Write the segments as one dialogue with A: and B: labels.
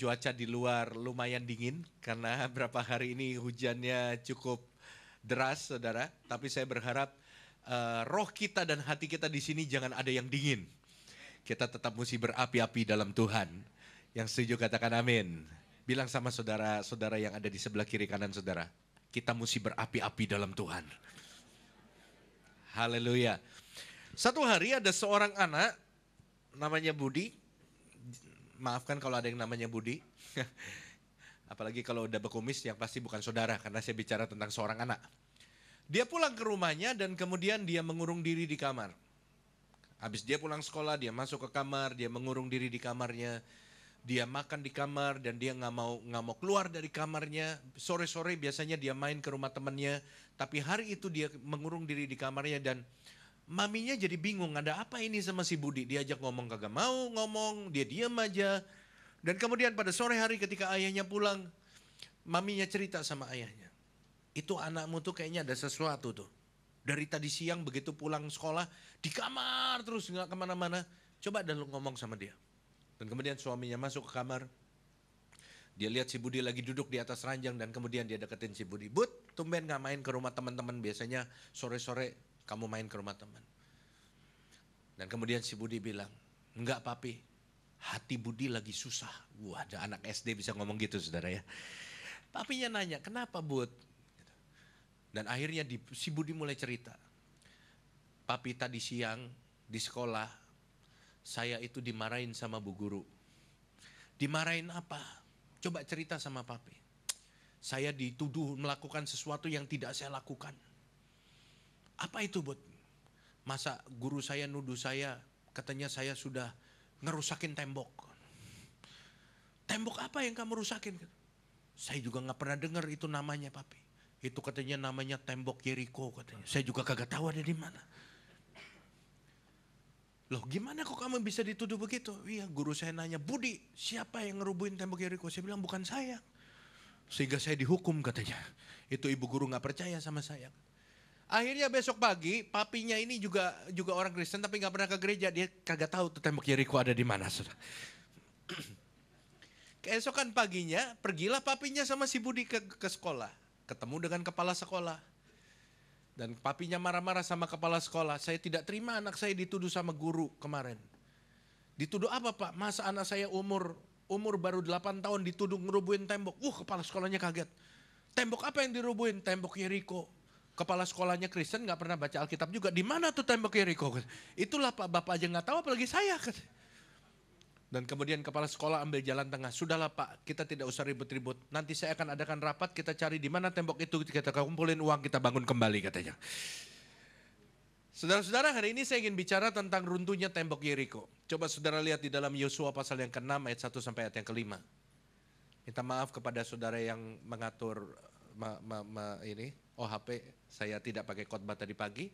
A: cuaca di luar lumayan dingin karena berapa hari ini hujannya cukup deras, saudara. Tapi saya berharap roh kita dan hati kita di sini jangan ada yang dingin. Kita tetap mesti berapi-api dalam Tuhan. Yang setuju katakan amin. Bilang sama saudara-saudara yang ada di sebelah kiri kanan saudara, kita mesti berapi-api dalam Tuhan. Haleluya. Satu hari ada seorang anak namanya Budi. Maafkan kalau ada yang namanya Budi. Apalagi kalau udah berkumis yang pasti bukan saudara karena saya bicara tentang seorang anak. Dia pulang ke rumahnya dan kemudian dia mengurung diri di kamar. Habis dia pulang sekolah, dia masuk ke kamar, dia mengurung diri di kamarnya. Dia makan di kamar dan dia nggak mau keluar dari kamarnya. Sore-sore biasanya dia main ke rumah temannya. Tapi hari itu dia mengurung diri di kamarnya dan maminya jadi bingung, ada apa ini sama si Budi? Diajak ngomong kagak mau ngomong, dia diam aja. Dan kemudian pada sore hari ketika ayahnya pulang, maminya cerita sama ayahnya. Itu anakmu tuh kayaknya ada sesuatu tuh. Dari tadi siang begitu pulang sekolah, di kamar terus nggak kemana-mana. Coba dan lu ngomong sama dia. Dan kemudian suaminya masuk ke kamar. Dia lihat si Budi lagi duduk di atas ranjang dan kemudian dia deketin si Budi. Bud, tumben gak main ke rumah teman-teman, biasanya sore-sore kamu main ke rumah teman. Dan kemudian si Budi bilang, enggak papi, hati Budi lagi susah. Wah, ada anak SD bisa ngomong gitu saudara ya. Papinya nanya, kenapa Bud? Dan akhirnya si Budi mulai cerita. Papi tadi siang di sekolah, saya itu dimarahin sama bu guru. Dimarahin apa? Coba cerita sama papi. Saya dituduh melakukan sesuatu yang tidak saya lakukan. Apa itu Bud? Masa guru saya nuduh saya, katanya saya sudah ngerusakin tembok. Tembok apa yang kamu rusakin? Saya juga gak pernah dengar itu namanya papi. Itu katanya namanya tembok Yeriko katanya. Saya juga kagak tahu ada di mana. Loh gimana kok kamu bisa dituduh begitu? Iya guru saya nanya, Budi siapa yang ngerubuhin tembok Yeriko? Saya bilang bukan saya. Sehingga saya dihukum katanya. Itu ibu guru gak percaya sama saya. Akhirnya besok pagi, papinya ini juga orang Kristen tapi nggak pernah ke gereja. Dia kagak tahu tuh tembok Yeriko ada di mana. Keesokan paginya, pergilah papinya sama si Budi ke sekolah. Ketemu dengan kepala sekolah. Dan papinya marah-marah sama kepala sekolah. Saya tidak terima anak saya dituduh sama guru kemarin. Dituduh apa Pak? Masa anak saya umur baru 8 tahun dituduh ngerubuhin tembok. Kepala sekolahnya kaget. Tembok apa yang dirubuhin? Tembok Yeriko. Kepala sekolahnya Kristen nggak pernah baca Alkitab juga. Di mana tuh tembok Yeriko? Itulah Pak, Bapak aja nggak tahu apalagi saya. Dan kemudian kepala sekolah ambil jalan tengah. Sudahlah Pak, kita tidak usah ribut-ribut. Nanti saya akan adakan rapat, kita cari di mana tembok itu, kita kumpulin uang, kita bangun kembali katanya. Saudara-saudara, hari ini saya ingin bicara tentang runtuhnya tembok Yeriko. Coba saudara lihat di dalam Yosua pasal yang ke-6 ayat 1 sampai ayat yang ke-5. Minta maaf kepada saudara yang mengatur ini OHP, saya tidak pakai khotbah tadi pagi.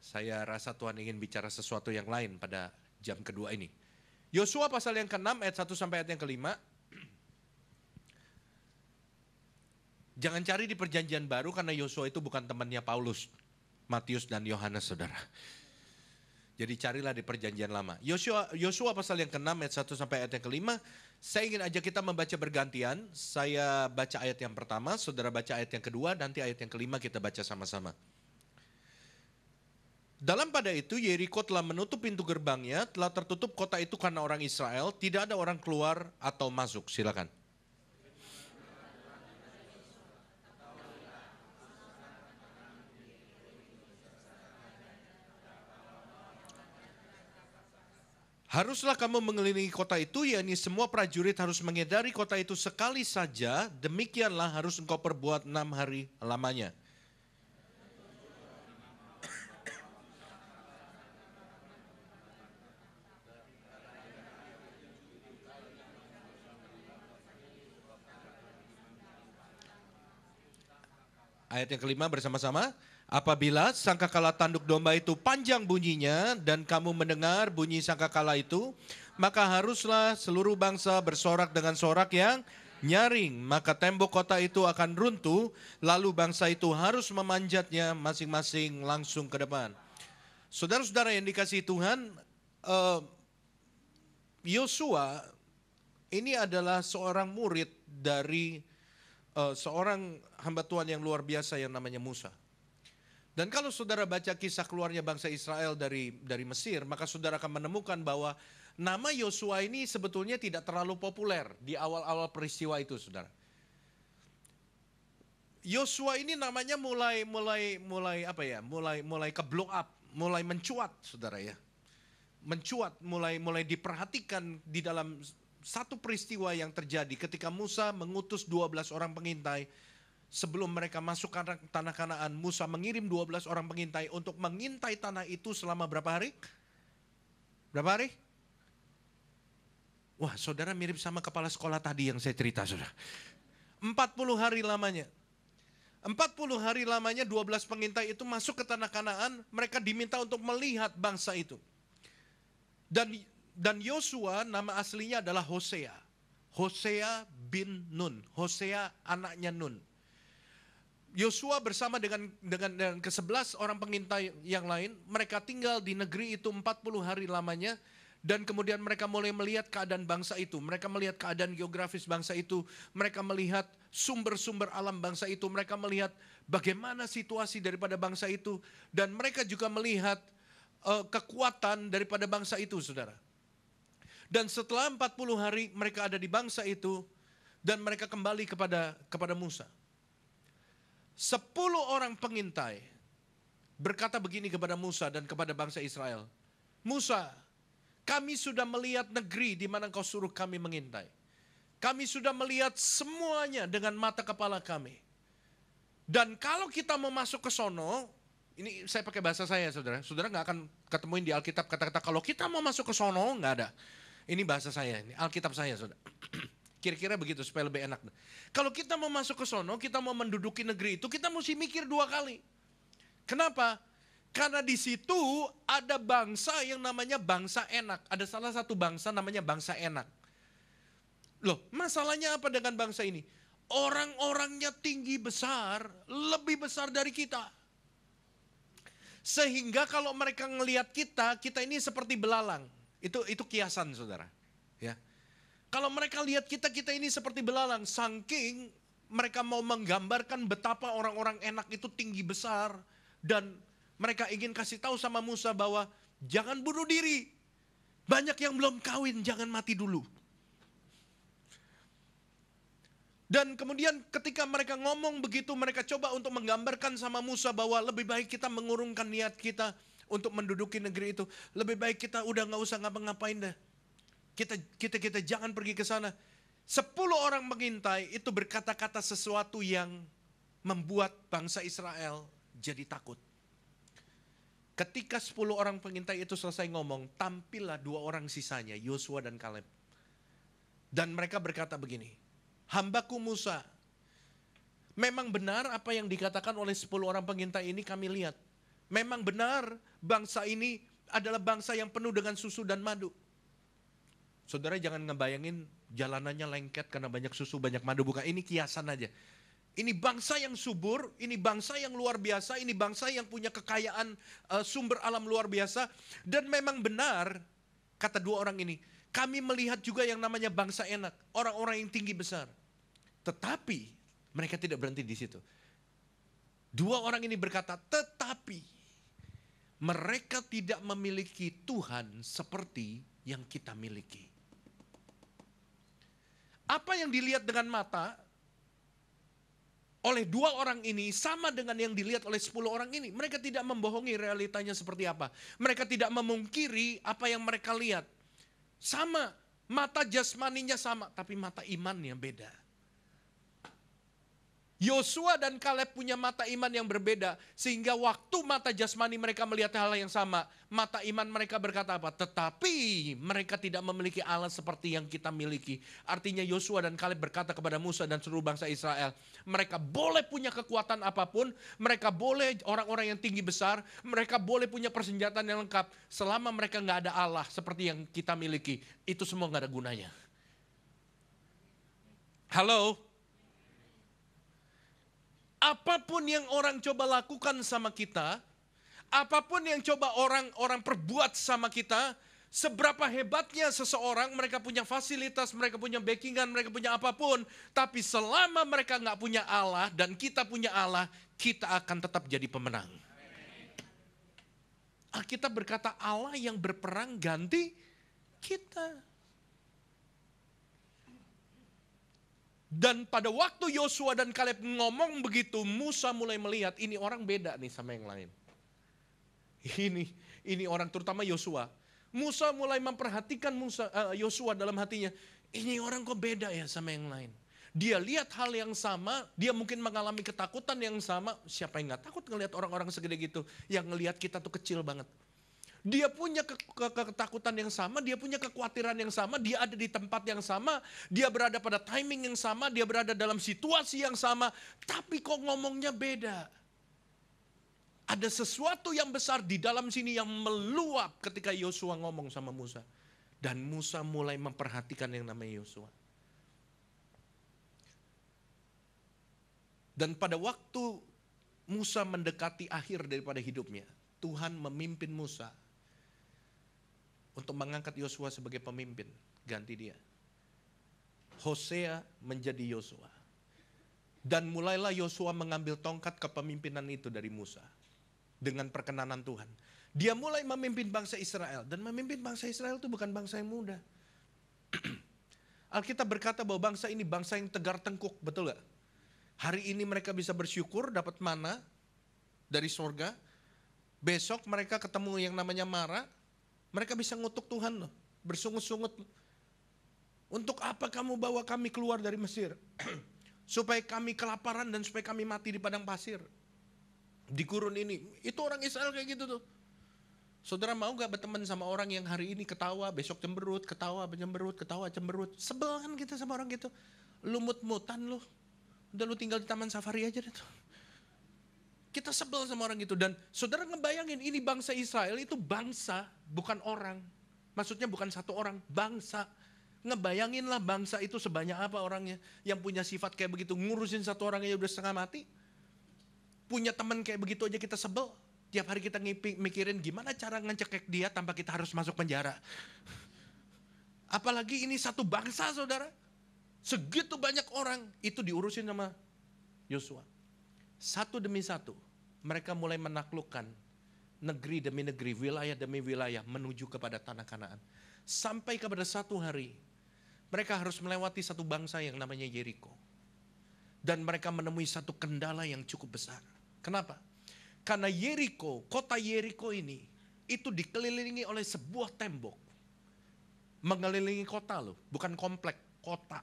A: Saya rasa Tuhan ingin bicara sesuatu yang lain pada jam kedua ini. Yosua pasal yang ke-6 ayat 1 sampai ayat yang ke-5. Jangan cari di perjanjian baru karena Yosua itu bukan temannya Paulus, Matius dan Yohanes saudara. Jadi carilah di perjanjian lama. Yosua pasal yang ke-6 ayat 1 sampai ayat yang ke-5. Saya ingin ajak kita membaca bergantian. Saya baca ayat yang pertama, saudara baca ayat yang kedua, nanti ayat yang ke-5 kita baca sama-sama. Dalam pada itu Yeriko telah menutup pintu gerbangnya, telah tertutup kota itu karena orang Israel, tidak ada orang keluar atau masuk. Silakan. Haruslah kamu mengelilingi kota itu, yakni semua prajurit harus mengedari kota itu sekali saja, demikianlah harus engkau perbuat 6 hari lamanya. Ayat yang ke-5 bersama-sama. Apabila sangkakala tanduk domba itu panjang bunyinya dan kamu mendengar bunyi sangkakala itu, maka haruslah seluruh bangsa bersorak dengan sorak yang nyaring. Maka tembok kota itu akan runtuh, lalu bangsa itu harus memanjatnya masing-masing langsung ke depan. Saudara-saudara yang dikasihi Tuhan, Yosua Ini adalah seorang murid dari seorang hamba Tuhan yang luar biasa yang namanya Musa. Dan kalau saudara baca kisah keluarnya bangsa Israel dari Mesir, maka saudara akan menemukan bahwa nama Yosua ini sebetulnya tidak terlalu populer di awal-awal peristiwa itu, saudara. Yosua ini namanya mulai ke blow up, mulai mencuat, saudara ya. Mencuat, mulai diperhatikan di dalam satu peristiwa yang terjadi ketika Musa mengutus 12 orang pengintai. Sebelum mereka masuk ke tanah Kanaan, Musa mengirim 12 orang pengintai untuk mengintai tanah itu selama berapa hari? Berapa hari? Wah, saudara mirip sama kepala sekolah tadi yang saya cerita, saudara. 40 hari lamanya. 40 hari lamanya 12 pengintai itu masuk ke tanah Kanaan, mereka diminta untuk melihat bangsa itu. Dan Yosua nama aslinya adalah Hosea. Hosea bin Nun. Hosea anaknya Nun. Yosua bersama dengan ke-11 orang pengintai yang lain, mereka tinggal di negeri itu 40 hari lamanya, dan kemudian mereka mulai melihat keadaan bangsa itu, mereka melihat keadaan geografis bangsa itu, mereka melihat sumber-sumber alam bangsa itu, mereka melihat bagaimana situasi daripada bangsa itu, dan mereka juga melihat kekuatan daripada bangsa itu, saudara. Dan setelah 40 hari mereka ada di bangsa itu, dan mereka kembali kepada Musa. 10 orang pengintai berkata begini kepada Musa dan kepada bangsa Israel. Musa, kami sudah melihat negeri di mana kau suruh kami mengintai. Kami sudah melihat semuanya dengan mata kepala kami. Dan kalau kita mau masuk ke sono, ini saya pakai bahasa saya, saudara. Saudara nggak akan ketemuin di Alkitab kata-kata kalau kita mau masuk ke sono, nggak ada. Ini bahasa saya, ini Alkitab saya, saudara. Kira-kira begitu supaya lebih enak. Kalau kita mau masuk ke sono, kita mau menduduki negeri itu, kita mesti mikir 2 kali. Kenapa? Karena di situ ada bangsa yang namanya bangsa Enak. Ada salah satu bangsa namanya bangsa Enak. Loh, masalahnya apa dengan bangsa ini? Orang-orangnya tinggi besar, lebih besar dari kita. Sehingga kalau mereka ngelihat kita ini seperti belalang. Itu kiasan, saudara. Ya. Kalau mereka lihat kita ini seperti belalang, saking mereka mau menggambarkan betapa orang-orang Enak itu tinggi besar, dan mereka ingin kasih tahu sama Musa bahwa jangan bunuh diri. Banyak yang belum kawin, jangan mati dulu. Dan kemudian ketika mereka ngomong begitu, mereka coba untuk menggambarkan sama Musa bahwa lebih baik kita mengurungkan niat kita untuk menduduki negeri itu. Lebih baik kita udah gak usah ngapa-ngapain dah. Kita jangan pergi ke sana. 10 orang mengintai itu berkata-kata sesuatu yang membuat bangsa Israel jadi takut. Ketika 10 orang pengintai itu selesai ngomong, tampillah 2 orang sisanya, Yosua dan Kaleb. Dan mereka berkata begini, hambaku Musa, memang benar apa yang dikatakan oleh 10 orang pengintai ini kami lihat. Memang benar bangsa ini adalah bangsa yang penuh dengan susu dan madu. Saudara jangan ngebayangin jalanannya lengket karena banyak susu, banyak madu. Bukan, ini kiasan aja. Ini bangsa yang subur, ini bangsa yang luar biasa, ini bangsa yang punya kekayaan sumber alam luar biasa. Dan memang benar, kata 2 orang ini, kami melihat juga yang namanya bangsa Enak, orang-orang yang tinggi besar. Tetapi mereka tidak berhenti di situ. 2 orang ini berkata, tetapi mereka tidak memiliki Tuhan seperti yang kita miliki. Apa yang dilihat dengan mata oleh 2 orang ini sama dengan yang dilihat oleh 10 orang ini. Mereka tidak membohongi realitanya seperti apa. Mereka tidak memungkiri apa yang mereka lihat. Sama, mata jasmaninya sama, tapi mata imannya beda. Yosua dan Kaleb punya mata iman yang berbeda, sehingga waktu mata jasmani mereka melihat hal yang sama, mata iman mereka berkata apa? Tetapi mereka tidak memiliki Allah seperti yang kita miliki. Artinya Yosua dan Kaleb berkata kepada Musa dan seluruh bangsa Israel, mereka boleh punya kekuatan apapun, mereka boleh orang-orang yang tinggi besar, mereka boleh punya persenjataan yang lengkap, selama mereka nggak ada Allah seperti yang kita miliki, itu semua nggak ada gunanya. Halo? Apapun yang orang coba lakukan sama kita, apapun yang coba orang perbuat sama kita, Seberapa hebatnya seseorang, mereka punya fasilitas, mereka punya backingan, mereka punya apapun. Tapi selama mereka nggak punya Allah dan kita punya Allah, kita akan tetap jadi pemenang. Alkitab berkata Allah yang berperang ganti kita. Dan pada waktu Yosua dan Kaleb ngomong begitu, Musa mulai melihat ini orang beda nih sama yang lain. Ini orang terutama Yosua. Musa mulai memperhatikan Yosua dalam hatinya. Ini orang kok beda ya sama yang lain. Dia lihat hal yang sama, dia mungkin mengalami ketakutan yang sama. Siapa yang gak takut ngelihat orang-orang segede gitu, yang ngelihat kita tuh kecil banget. Dia punya ketakutan yang sama, dia punya kekhawatiran yang sama, dia ada di tempat yang sama, dia berada pada timing yang sama, dia berada dalam situasi yang sama, tapi kok ngomongnya beda. Ada sesuatu yang besar di dalam sini yang meluap ketika Yosua ngomong sama Musa. Dan Musa mulai memperhatikan yang namanya Yosua. Dan pada waktu Musa mendekati akhir daripada hidupnya, Tuhan memimpin Musa untuk mengangkat Yosua sebagai pemimpin, ganti dia. Hosea menjadi Yosua. Dan mulailah Yosua mengambil tongkat kepemimpinan itu dari Musa. Dengan perkenanan Tuhan. Dia mulai memimpin bangsa Israel. Dan memimpin bangsa Israel itu bukan bangsa yang mudah. Alkitab berkata bahwa bangsa ini bangsa yang tegar tengkuk, betul gak? Hari ini mereka bisa bersyukur dapat mana dari surga. Besok mereka ketemu yang namanya mara. Mereka bisa ngutuk Tuhan loh. Bersungut-sungut. Untuk apa kamu bawa kami keluar dari Mesir? Supaya kami kelaparan dan supaya kami mati di padang pasir. Di gurun ini. Itu orang Israel kayak gitu tuh. Saudara mau gak berteman sama orang yang hari ini ketawa, besok cemberut, ketawa, cemberut. Sebel kan kita sama orang gitu. Lu mut-mutan lu. Udah lu tinggal di taman safari aja deh tuh. Kita sebel sama orang gitu. Dan saudara ngebayangin ini bangsa Israel itu bangsa, bukan orang. Maksudnya bukan satu orang, bangsa. Ngebayanginlah bangsa itu sebanyak apa orangnya. Yang punya sifat kayak begitu, ngurusin satu orang aja udah setengah mati. Punya teman kayak begitu aja kita sebel. Tiap hari kita mikirin gimana cara ngecekek dia tanpa kita harus masuk penjara. Apalagi ini satu bangsa saudara. Segitu banyak orang itu diurusin sama Yosua. Satu demi satu mereka mulai menaklukkan negeri demi negeri, wilayah demi wilayah menuju kepada tanah Kanaan. Sampai kepada satu hari mereka harus melewati satu bangsa yang namanya Yeriko. Dan mereka menemui satu kendala yang cukup besar. Kenapa? Karena Yeriko, kota Yeriko ini, itu dikelilingi oleh sebuah tembok. Mengelilingi kota loh, bukan komplek, kota.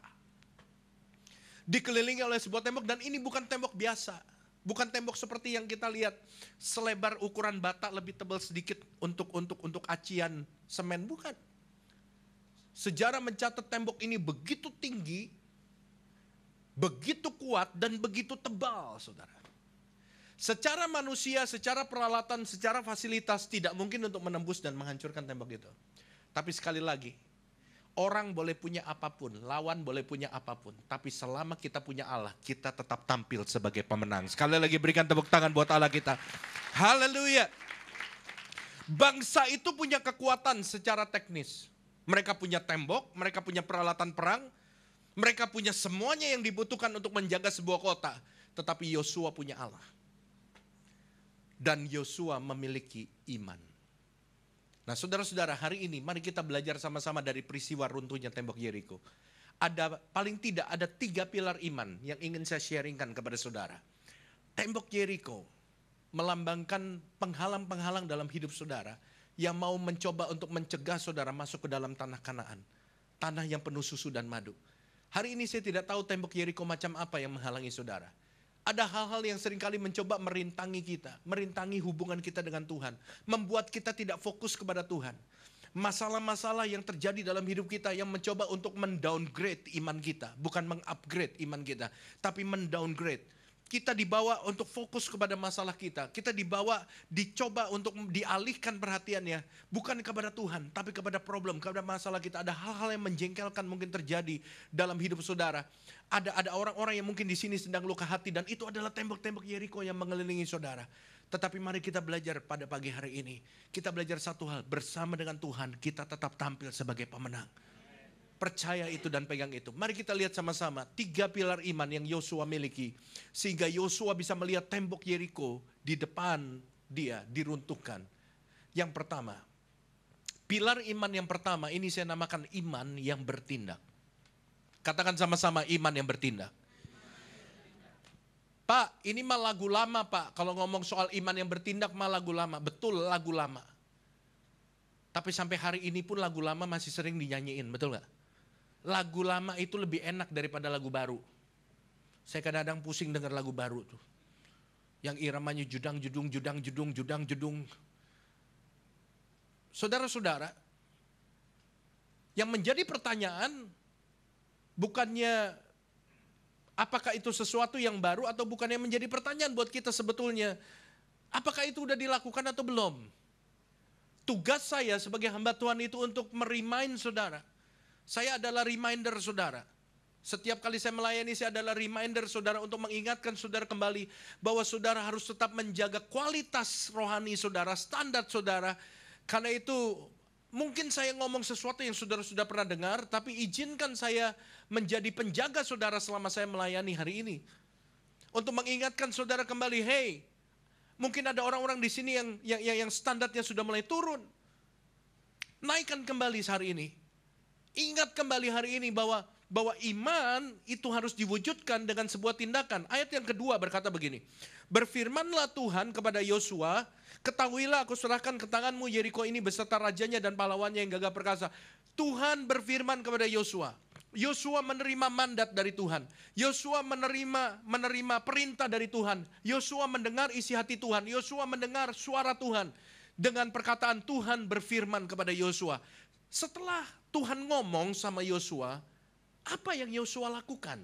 A: Dikelilingi oleh sebuah tembok dan ini bukan tembok biasa. Bukan tembok seperti yang kita lihat, selebar ukuran bata lebih tebal sedikit untuk acian semen, bukan. Sejarah mencatat tembok ini begitu tinggi, begitu kuat dan begitu tebal saudara. Secara manusia, secara peralatan, secara fasilitas tidak mungkin untuk menembus dan menghancurkan tembok itu. Tapi sekali lagi, orang boleh punya apapun, lawan boleh punya apapun. Tapi selama kita punya Allah, kita tetap tampil sebagai pemenang. Sekali lagi berikan tepuk tangan buat Allah kita. Haleluya. Bangsa itu punya kekuatan secara teknis. Mereka punya tembok, mereka punya peralatan perang. Mereka punya semuanya yang dibutuhkan untuk menjaga sebuah kota. Tetapi Yosua punya Allah. Dan Yosua memiliki iman. Nah saudara-saudara, hari ini mari kita belajar sama-sama dari peristiwa runtuhnya tembok Yeriko. Paling tidak ada 3 pilar iman yang ingin saya sharingkan kepada saudara. Tembok Yeriko melambangkan penghalang-penghalang dalam hidup saudara yang mau mencoba untuk mencegah saudara masuk ke dalam tanah Kanaan. Tanah yang penuh susu dan madu. Hari ini saya tidak tahu tembok Yeriko macam apa yang menghalangi saudara. Ada hal-hal yang seringkali mencoba merintangi kita, merintangi hubungan kita dengan Tuhan, membuat kita tidak fokus kepada Tuhan. Masalah-masalah yang terjadi dalam hidup kita yang mencoba untuk mendowngrade iman kita, bukan mengupgrade iman kita, tapi mendowngrade. Kita dibawa untuk fokus kepada masalah kita. Kita dicoba untuk dialihkan perhatiannya. Bukan kepada Tuhan, tapi kepada problem, kepada masalah kita. Ada hal-hal yang menjengkelkan mungkin terjadi dalam hidup saudara. Ada orang-orang yang mungkin di sini sedang luka hati. Dan itu adalah tembok-tembok Yeriko yang mengelilingi saudara. Tetapi mari kita belajar pada pagi hari ini. Kita belajar satu hal, bersama dengan Tuhan kita tetap tampil sebagai pemenang. Percaya itu dan pegang itu. Mari kita lihat sama-sama 3 pilar iman yang Yosua miliki. Sehingga Yosua bisa melihat tembok Yeriko di depan dia diruntuhkan. Yang pertama, pilar iman yang pertama ini saya namakan iman yang bertindak. Katakan sama-sama, iman yang bertindak. Pak, ini mah lagu lama Pak. Kalau ngomong soal iman yang bertindak mah lagu lama. Betul, lagu lama. Tapi sampai hari ini pun lagu lama masih sering dinyanyiin, betul gak? Lagu lama itu lebih enak daripada lagu baru. Saya kadang-kadang pusing dengar lagu baru tuh. Yang iramanya judang judung, judang judung, judang judung. Saudara-saudara, yang menjadi pertanyaan bukannya apakah itu sesuatu yang baru atau bukan, yang menjadi pertanyaan buat kita sebetulnya, apakah itu udah dilakukan atau belum? Tugas saya sebagai hamba Tuhan itu untuk merimain saudara. Saya adalah reminder saudara. Setiap kali saya melayani, saya adalah reminder saudara untuk mengingatkan saudara kembali bahwa saudara harus tetap menjaga kualitas rohani saudara, standar saudara. Karena itu mungkin saya ngomong sesuatu yang saudara sudah pernah dengar, tapi izinkan saya menjadi penjaga saudara selama saya melayani hari ini. Untuk mengingatkan saudara kembali, hey, mungkin ada orang-orang di sini yang standarnya sudah mulai turun. Naikkan kembali hari ini. Ingat kembali hari ini bahwa iman itu harus diwujudkan dengan sebuah tindakan. Ayat yang kedua berkata begini, berfirmanlah Tuhan kepada Yosua, ketahuilah aku serahkan ke tanganmu Yeriko ini beserta rajanya dan pahlawannya yang gagah perkasa. Tuhan berfirman kepada Yosua. Yosua menerima mandat dari Tuhan. Yosua menerima perintah dari Tuhan. Yosua mendengar isi hati Tuhan. Yosua mendengar suara Tuhan. Dengan perkataan Tuhan berfirman kepada Yosua. Setelah Tuhan ngomong sama Yosua, apa yang Yosua lakukan?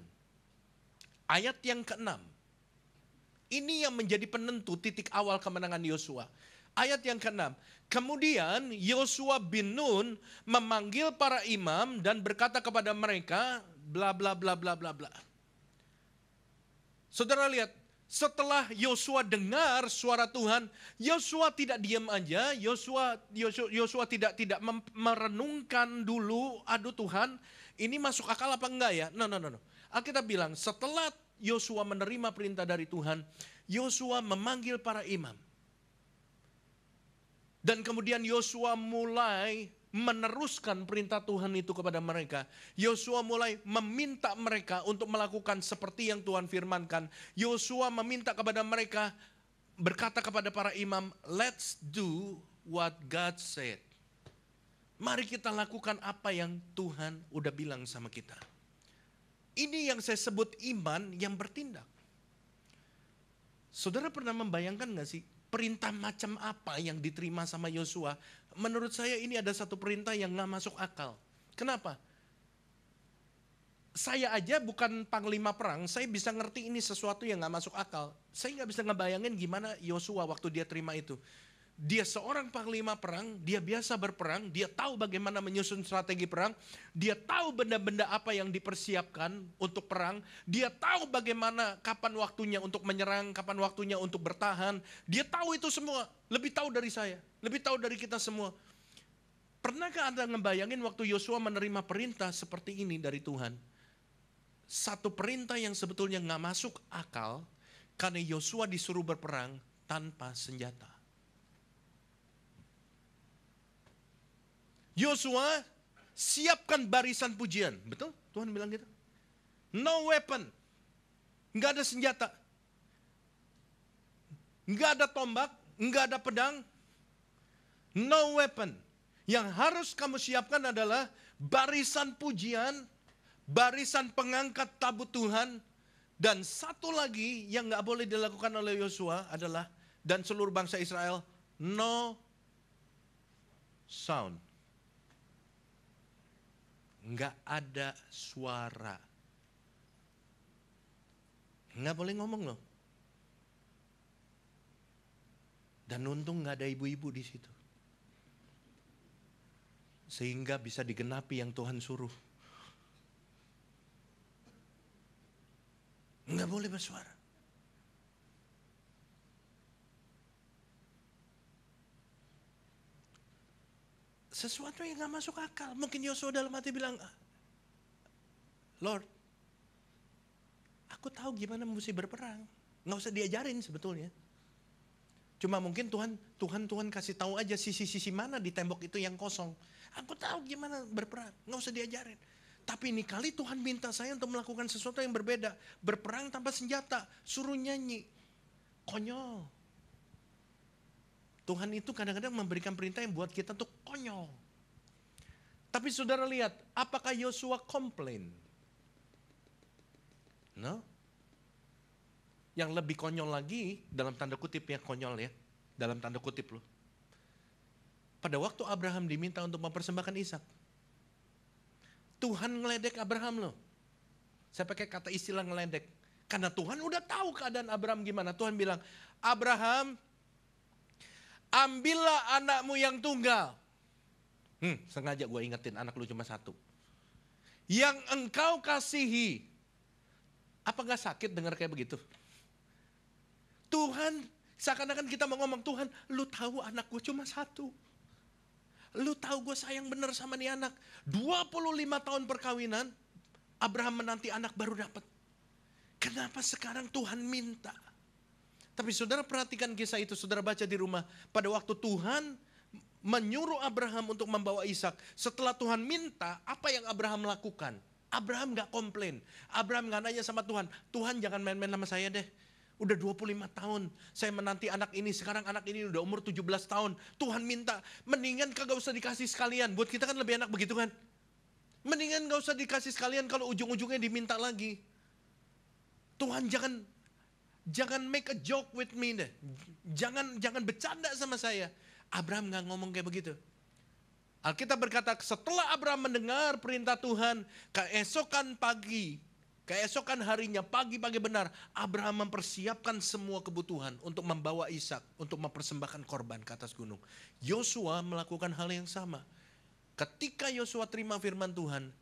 A: Ayat yang ke-6. Ini yang menjadi penentu titik awal kemenangan Yosua. Ayat yang ke-6. Kemudian Yosua bin Nun memanggil para imam dan berkata kepada mereka, bla bla bla bla bla bla. Saudara lihat, setelah Yosua dengar suara Tuhan, Yosua tidak diam aja. Yosua tidak merenungkan dulu, aduh Tuhan, ini masuk akal apa enggak ya? No. Alkitab bilang, setelah Yosua menerima perintah dari Tuhan, Yosua memanggil para imam. Dan kemudian Yosua mulai meneruskan perintah Tuhan itu kepada mereka. Yosua mulai meminta mereka untuk melakukan seperti yang Tuhan firmankan. Yosua meminta kepada mereka, berkata kepada para imam, let's do what God said. Mari kita lakukan apa yang Tuhan udah bilang sama kita. Ini yang saya sebut iman yang bertindak. Saudara pernah membayangkan gak sih, perintah macam apa yang diterima sama Yosua? Menurut saya ini ada satu perintah yang gak masuk akal. Kenapa? Saya aja bukan panglima perang, saya bisa ngerti ini sesuatu yang gak masuk akal. Saya gak bisa ngebayangin gimana Yosua waktu dia terima itu. Dia seorang panglima perang, dia biasa berperang, dia tahu bagaimana menyusun strategi perang, dia tahu benda-benda apa yang dipersiapkan untuk perang, dia tahu bagaimana kapan waktunya untuk menyerang, kapan waktunya untuk bertahan, dia tahu itu semua, lebih tahu dari saya, lebih tahu dari kita semua. Pernahkah Anda ngebayangin waktu Yosua menerima perintah seperti ini dari Tuhan? Satu perintah yang sebetulnya gak masuk akal, karena Yosua disuruh berperang tanpa senjata. Yosua, siapkan barisan pujian. Betul? Tuhan bilang gitu. No weapon. Nggak ada senjata. Nggak ada tombak. Nggak ada pedang. No weapon. Yang harus kamu siapkan adalah barisan pujian, barisan pengangkat tabut Tuhan, dan satu lagi yang nggak boleh dilakukan oleh Yosua adalah, dan seluruh bangsa Israel, no sound. Nggak ada suara. Nggak boleh ngomong loh. Dan untung nggak ada ibu-ibu di situ. Sehingga bisa digenapi yang Tuhan suruh. Nggak boleh bersuara. Sesuatu yang gak masuk akal. Mungkin Yosua dalam hati bilang, Lord, aku tahu gimana mesti berperang. Gak usah diajarin sebetulnya. Cuma mungkin Tuhan kasih tahu aja sisi-sisi mana di tembok itu yang kosong. Aku tahu gimana berperang, gak usah diajarin. Tapi ini kali Tuhan minta saya untuk melakukan sesuatu yang berbeda. Berperang tanpa senjata, suruh nyanyi. Konyol. Tuhan itu kadang-kadang memberikan perintah yang buat kita tuh konyol. Tapi saudara lihat, apakah Yosua komplain? No. Yang lebih konyol lagi, dalam tanda kutip ya konyol ya. Dalam tanda kutip loh. Pada waktu Abraham diminta untuk mempersembahkan Ishak. Tuhan ngeledek Abraham loh. Saya pakai kata istilah ngeledek. Karena Tuhan udah tahu keadaan Abraham gimana. Tuhan bilang, Abraham, ambillah anakmu yang tunggal. Sengaja gue ingetin anak lu cuma satu. Yang engkau kasihi. Apa gak sakit dengar kayak begitu? Tuhan, seakan-akan kita mau ngomong, Tuhan, lu tahu anak gue cuma satu. Lu tahu gue sayang bener sama nih anak. 25 tahun perkawinan, Abraham menanti anak baru dapat. Kenapa sekarang Tuhan minta? Tapi saudara perhatikan kisah itu, saudara baca di rumah. Pada waktu Tuhan menyuruh Abraham untuk membawa Ishak. Setelah Tuhan minta, apa yang Abraham lakukan? Abraham gak komplain. Abraham gak nanya sama Tuhan, Tuhan jangan main-main sama saya deh. Udah 25 tahun saya menanti anak ini. Sekarang anak ini udah umur 17 tahun. Tuhan minta, mendingan kagak usah dikasih sekalian. Buat kita kan lebih enak begitu kan. Mendingan gak usah dikasih sekalian kalau ujung-ujungnya diminta lagi. Tuhan jangan make a joke with me deh. Jangan bercanda sama saya. Abraham gak ngomong kayak begitu. Alkitab berkata setelah Abraham mendengar perintah Tuhan, keesokan harinya pagi-pagi benar, Abraham mempersiapkan semua kebutuhan untuk membawa Ishak, untuk mempersembahkan korban ke atas gunung. Yosua melakukan hal yang sama. Ketika Yosua terima firman Tuhan,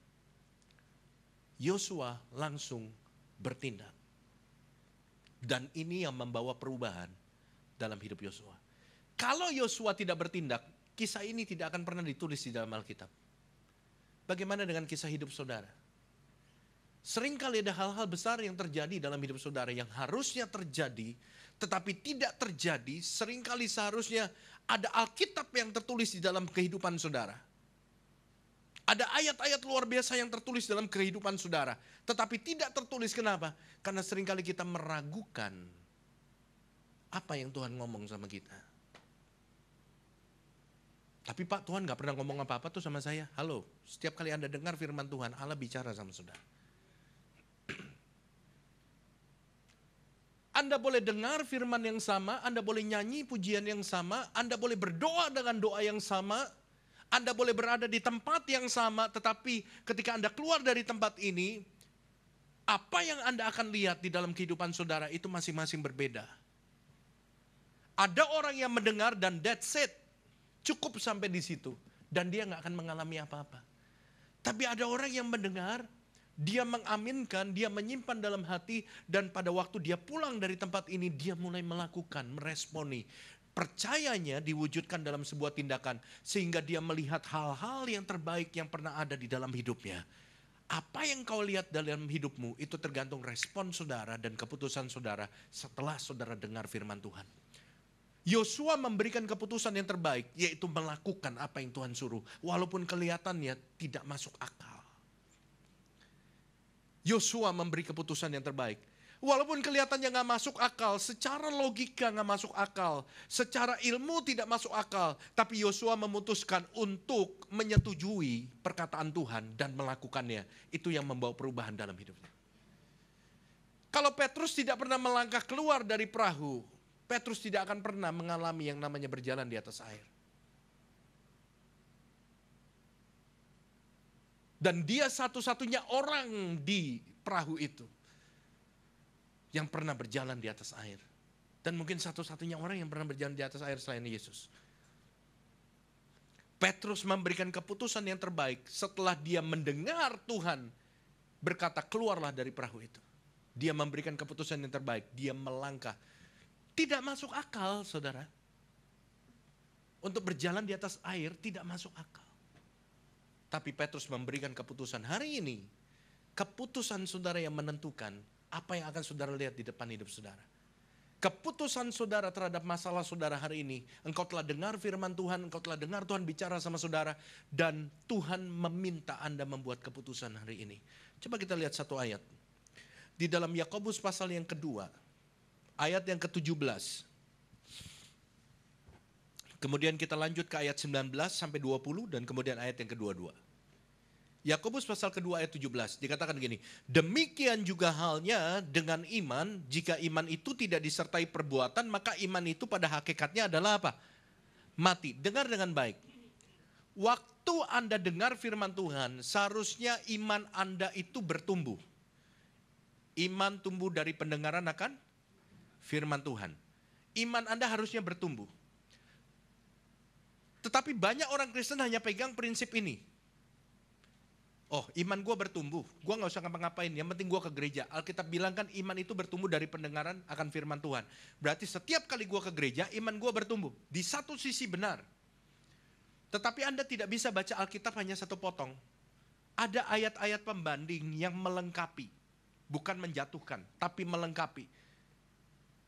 A: Yosua langsung bertindak. Dan ini yang membawa perubahan dalam hidup Yosua. Kalau Yosua tidak bertindak, kisah ini tidak akan pernah ditulis di dalam Alkitab. Bagaimana dengan kisah hidup saudara? Seringkali ada hal-hal besar yang terjadi dalam hidup saudara yang harusnya terjadi, tetapi tidak terjadi. Seringkali seharusnya ada Alkitab yang tertulis di dalam kehidupan saudara. Ada ayat-ayat luar biasa yang tertulis dalam kehidupan saudara, tetapi tidak tertulis. Kenapa? Karena seringkali kita meragukan apa yang Tuhan ngomong sama kita. Tapi Pak, Tuhan gak pernah ngomong apa-apa tuh sama saya. Halo, setiap kali Anda dengar firman Tuhan, Allah bicara sama saudara. Anda boleh dengar firman yang sama, Anda boleh nyanyi pujian yang sama, Anda boleh berdoa dengan doa yang sama, Anda boleh berada di tempat yang sama, tetapi ketika Anda keluar dari tempat ini, apa yang Anda akan lihat di dalam kehidupan saudara itu masing-masing berbeda. Ada orang yang mendengar dan that's it, cukup sampai di situ, dan dia gak akan mengalami apa-apa. Tapi ada orang yang mendengar, dia mengaminkan, dia menyimpan dalam hati, dan pada waktu dia pulang dari tempat ini, dia mulai melakukan, meresponi. Percayanya diwujudkan dalam sebuah tindakan, sehingga dia melihat hal-hal yang terbaik yang pernah ada di dalam hidupnya. Apa yang kau lihat dalam hidupmu, itu tergantung respon saudara dan keputusan saudara setelah saudara dengar firman Tuhan. Yosua memberikan keputusan yang terbaik, yaitu melakukan apa yang Tuhan suruh, walaupun kelihatannya tidak masuk akal. Yosua memberi keputusan yang terbaik. Walaupun kelihatannya gak masuk akal, secara logika gak masuk akal, secara ilmu tidak masuk akal, tapi Yosua memutuskan untuk menyetujui perkataan Tuhan dan melakukannya. Itu yang membawa perubahan dalam hidupnya. Kalau Petrus tidak pernah melangkah keluar dari perahu, Petrus tidak akan pernah mengalami yang namanya berjalan di atas air. Dan dia satu-satunya orang di perahu itu yang pernah berjalan di atas air. Dan mungkin satu-satunya orang yang pernah berjalan di atas air selain Yesus. Petrus memberikan keputusan yang terbaik setelah dia mendengar Tuhan berkata keluarlah dari perahu itu. Dia memberikan keputusan yang terbaik, dia melangkah. Tidak masuk akal saudara. Untuk berjalan di atas air tidak masuk akal. Tapi Petrus memberikan keputusan hari ini. Keputusan saudara yang menentukan apa yang akan saudara lihat di depan hidup saudara. Keputusan saudara terhadap masalah saudara hari ini. Engkau telah dengar firman Tuhan, engkau telah dengar Tuhan bicara sama saudara. Dan Tuhan meminta Anda membuat keputusan hari ini. Coba kita lihat satu ayat. Di dalam Yakobus pasal yang kedua, ayat yang ke-17. Kemudian kita lanjut ke ayat 19 sampai 20 dan kemudian ayat yang ke-22. Yakobus pasal kedua ayat 17 dikatakan gini, demikian juga halnya dengan iman, jika iman itu tidak disertai perbuatan, maka iman itu pada hakikatnya adalah apa? Mati. Dengar dengan baik. Waktu Anda dengar firman Tuhan, seharusnya iman Anda itu bertumbuh. Iman tumbuh dari pendengaran akan firman Tuhan. Iman Anda harusnya bertumbuh. Tetapi banyak orang Kristen hanya pegang prinsip ini. Oh, iman gue bertumbuh, gue gak usah ngapa-ngapain, yang penting gue ke gereja. Alkitab bilang kan iman itu bertumbuh dari pendengaran akan firman Tuhan. Berarti setiap kali gue ke gereja, iman gue bertumbuh. Di satu sisi benar. Tetapi Anda tidak bisa baca Alkitab hanya satu potong. Ada ayat-ayat pembanding yang melengkapi. Bukan menjatuhkan, tapi melengkapi.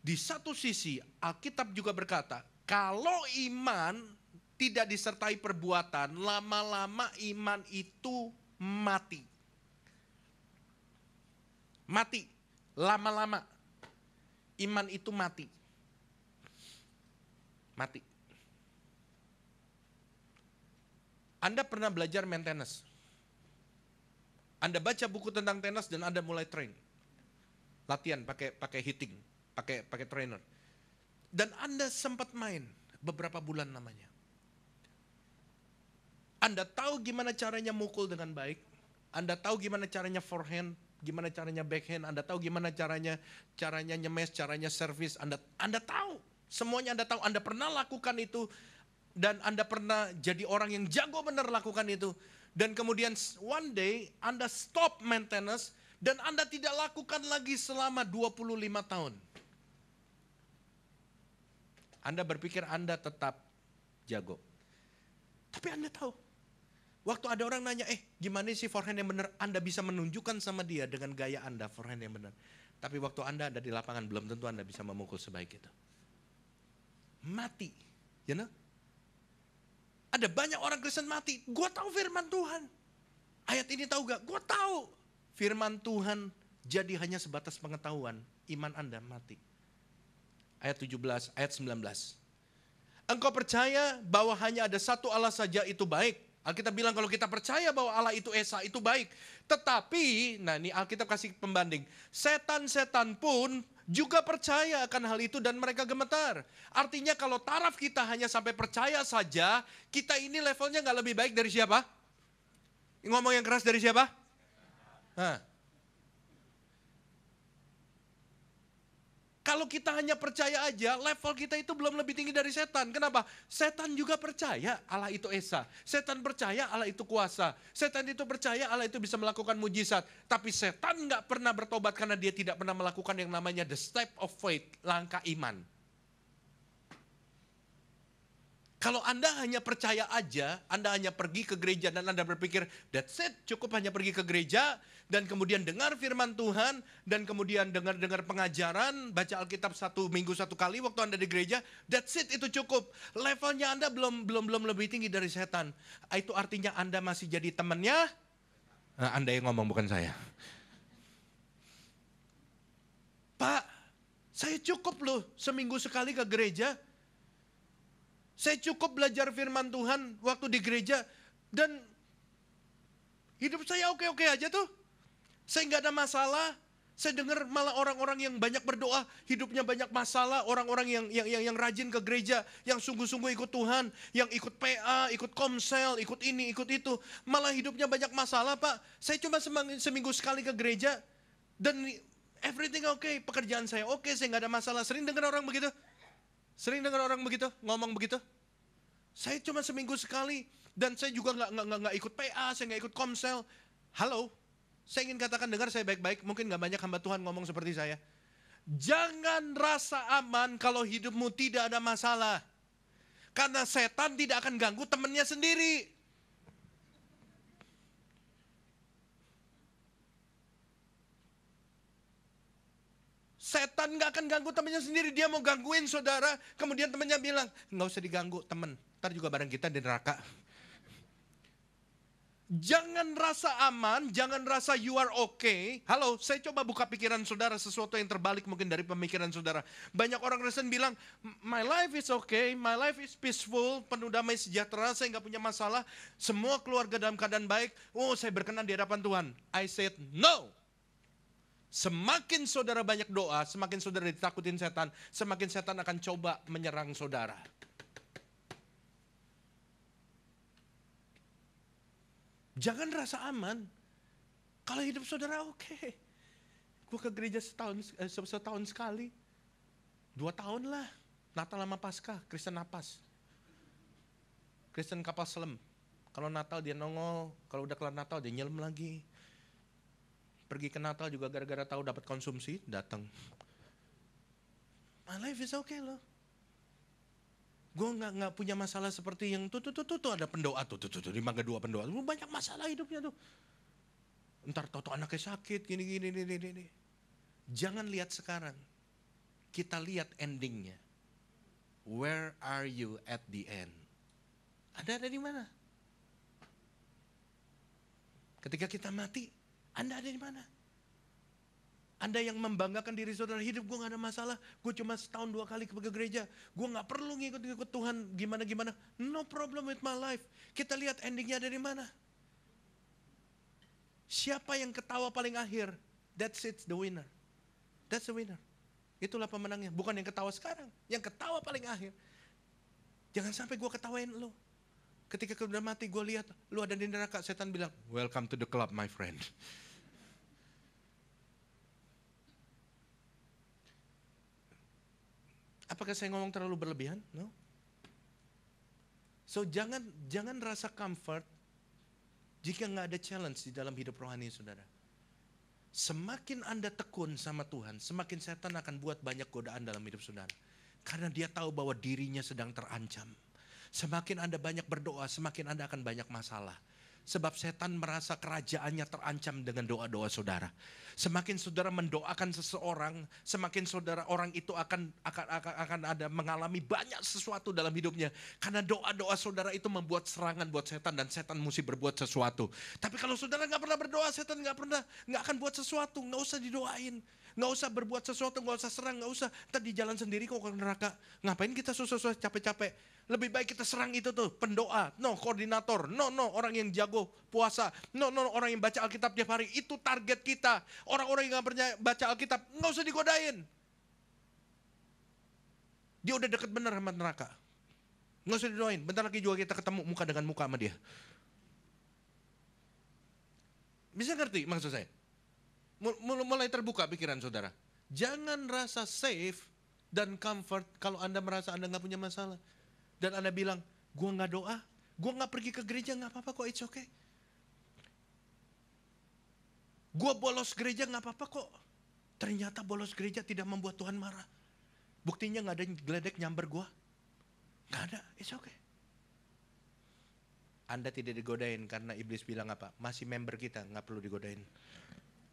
A: Di satu sisi, Alkitab juga berkata, kalau iman tidak disertai perbuatan, lama-lama iman itu mati. Mati. Lama-lama. Iman itu mati. Mati. Anda pernah belajar main tenis. Anda baca buku tentang tenis dan Anda mulai train. Latihan pakai hitting, pakai trainer. Dan Anda sempat main beberapa bulan namanya. Anda tahu gimana caranya mukul dengan baik. Anda tahu gimana caranya forehand, gimana caranya backhand. Anda tahu gimana caranya nyemes, caranya service. Anda tahu. Semuanya Anda tahu. Anda pernah lakukan itu. Dan Anda pernah jadi orang yang jago benar lakukan itu. Dan kemudian one day Anda stop maintenance. Dan Anda tidak lakukan lagi selama 25 tahun. Anda berpikir Anda tetap jago. Tapi Anda tahu. Waktu ada orang nanya, gimana sih forehand yang benar? Anda bisa menunjukkan sama dia dengan gaya Anda forehand yang benar. Tapi waktu Anda ada di lapangan, belum tentu Anda bisa memukul sebaik itu. Mati. You know? Ada banyak orang Kristen mati. Gue tahu firman Tuhan. Ayat ini tahu gak? Gue tahu. Firman Tuhan jadi hanya sebatas pengetahuan. Iman Anda mati. Ayat 17, ayat 19. Engkau percaya bahwa hanya ada satu Allah saja itu baik. Alkitab bilang kalau kita percaya bahwa Allah itu Esa, itu baik. Tetapi, nah ini Alkitab kasih pembanding. Setan-setan pun juga percaya akan hal itu dan mereka gemetar. Artinya kalau taraf kita hanya sampai percaya saja, kita ini levelnya gak lebih baik dari siapa? Ngomong yang keras dari siapa? Kalau kita hanya percaya aja, level kita itu belum lebih tinggi dari setan. Kenapa? Setan juga percaya Allah itu Esa. Setan percaya Allah itu kuasa. Setan itu percaya Allah itu bisa melakukan mujizat. Tapi setan gak pernah bertobat karena dia tidak pernah melakukan yang namanya the step of faith, langkah iman. Kalau Anda hanya percaya aja, Anda hanya pergi ke gereja dan Anda berpikir, that's it, cukup hanya pergi ke gereja, dan kemudian dengar firman Tuhan, dan kemudian dengar pengajaran, baca Alkitab 1 minggu 1 kali waktu Anda di gereja, that's it, itu cukup. Levelnya Anda belum lebih tinggi dari setan. Itu artinya Anda masih jadi temannya, Anda yang ngomong bukan saya. Pak, saya cukup loh seminggu sekali ke gereja. Saya cukup belajar firman Tuhan waktu di gereja dan hidup saya oke-oke aja tuh. Saya nggak ada masalah. Saya dengar malah orang-orang yang banyak berdoa, hidupnya banyak masalah. Orang-orang yang rajin ke gereja, yang sungguh-sungguh ikut Tuhan, yang ikut PA, ikut komsel, ikut ini, ikut itu. Malah hidupnya banyak masalah, Pak. Saya cuma seminggu sekali ke gereja dan everything oke. Pekerjaan saya oke, saya nggak ada masalah. Sering dengar orang begitu? Sering dengar orang begitu, ngomong begitu? Saya cuma seminggu sekali dan saya juga nggak ikut PA, saya nggak ikut komsel. Halo, saya ingin katakan dengar saya baik-baik, mungkin nggak banyak hamba Tuhan ngomong seperti saya. Jangan rasa aman kalau hidupmu tidak ada masalah. Karena setan tidak akan ganggu temannya sendiri. Setan nggak akan ganggu temannya sendiri, dia mau gangguin saudara. Kemudian temannya bilang, nggak usah diganggu teman, ntar juga bareng kita di neraka. Jangan rasa aman, jangan rasa you are okay. Halo, saya coba buka pikiran saudara, sesuatu yang terbalik mungkin dari pemikiran saudara. Banyak orang Kristen bilang, my life is okay, my life is peaceful, penuh damai sejahtera, saya nggak punya masalah, semua keluarga dalam keadaan baik, oh saya berkenan di hadapan Tuhan. I said no. Semakin saudara banyak doa, semakin saudara ditakutin setan, semakin setan akan coba menyerang saudara. Jangan rasa aman. Kalau hidup saudara oke. Gue ke gereja setahun sekali. 2 tahun lah. Natal sama Paskah, Kristen napas. Kristen kapal selam. Kalau Natal dia nongol, kalau udah kelar Natal dia nyelam lagi. Pergi ke Natal juga gara-gara tahu dapat konsumsi, datang. My life is okay loh. Gue nggak punya masalah seperti yang tuh ada pendoa tuh di Mangga 2 pendoa. Banyak masalah hidupnya tuh. Ntar toto anaknya sakit gini. Jangan lihat sekarang. Kita lihat endingnya. Where are you at the end? Anda ada di mana? Ketika kita mati, Anda ada di mana? Anda yang membanggakan diri saudara, hidup gue gak ada masalah, gue cuma setahun 2 kali ke gereja, gue gak perlu ngikut-ngikut Tuhan gimana-gimana. No problem with my life. Kita lihat endingnya dari mana. Siapa yang ketawa paling akhir? That's it, the winner. That's the winner. Itulah pemenangnya, bukan yang ketawa sekarang, yang ketawa paling akhir. Jangan sampai gue ketawain lo. Ketika udah mati gue lihat, lo ada di neraka, setan bilang, welcome to the club my friend. Apakah saya ngomong terlalu berlebihan? No. So jangan rasa comfort jika nggak ada challenge di dalam hidup rohani saudara. Semakin Anda tekun sama Tuhan, semakin setan akan buat banyak godaan dalam hidup saudara. Karena dia tahu bahwa dirinya sedang terancam. Semakin Anda banyak berdoa, semakin Anda akan banyak masalah. Sebab setan merasa kerajaannya terancam dengan doa-doa saudara. Semakin saudara mendoakan seseorang, semakin saudara orang itu akan ada mengalami banyak sesuatu dalam hidupnya. Karena doa-doa saudara itu membuat serangan buat setan dan setan mesti berbuat sesuatu. Tapi kalau saudara nggak pernah berdoa, setan nggak akan buat sesuatu. Nggak usah didoain, nggak usah berbuat sesuatu, nggak usah serang, nggak usah. Ntar di jalan sendiri kok ke neraka. Ngapain kita susah-susah capek-capek? Lebih baik kita serang itu tuh, pendoa, koordinator, orang yang jago puasa, orang yang baca Alkitab tiap hari, itu target kita. Orang-orang yang gak pernah baca Alkitab, gak usah digodain. Dia udah deket bener sama neraka. Gak usah didoain, bentar lagi juga kita ketemu muka dengan muka sama dia. Bisa ngerti maksud saya? Mulai terbuka pikiran saudara. Jangan rasa safe dan comfort kalau Anda merasa Anda gak punya masalah. Dan Anda bilang, gue gak doa, gue gak pergi ke gereja, gak apa-apa kok, it's okay. Gue bolos gereja gak apa-apa kok. Ternyata bolos gereja tidak membuat Tuhan marah. Buktinya gak ada yang geledek nyamber gue. Gak ada, it's okay. Anda tidak digodain karena iblis bilang apa? Masih member kita, gak perlu digodain.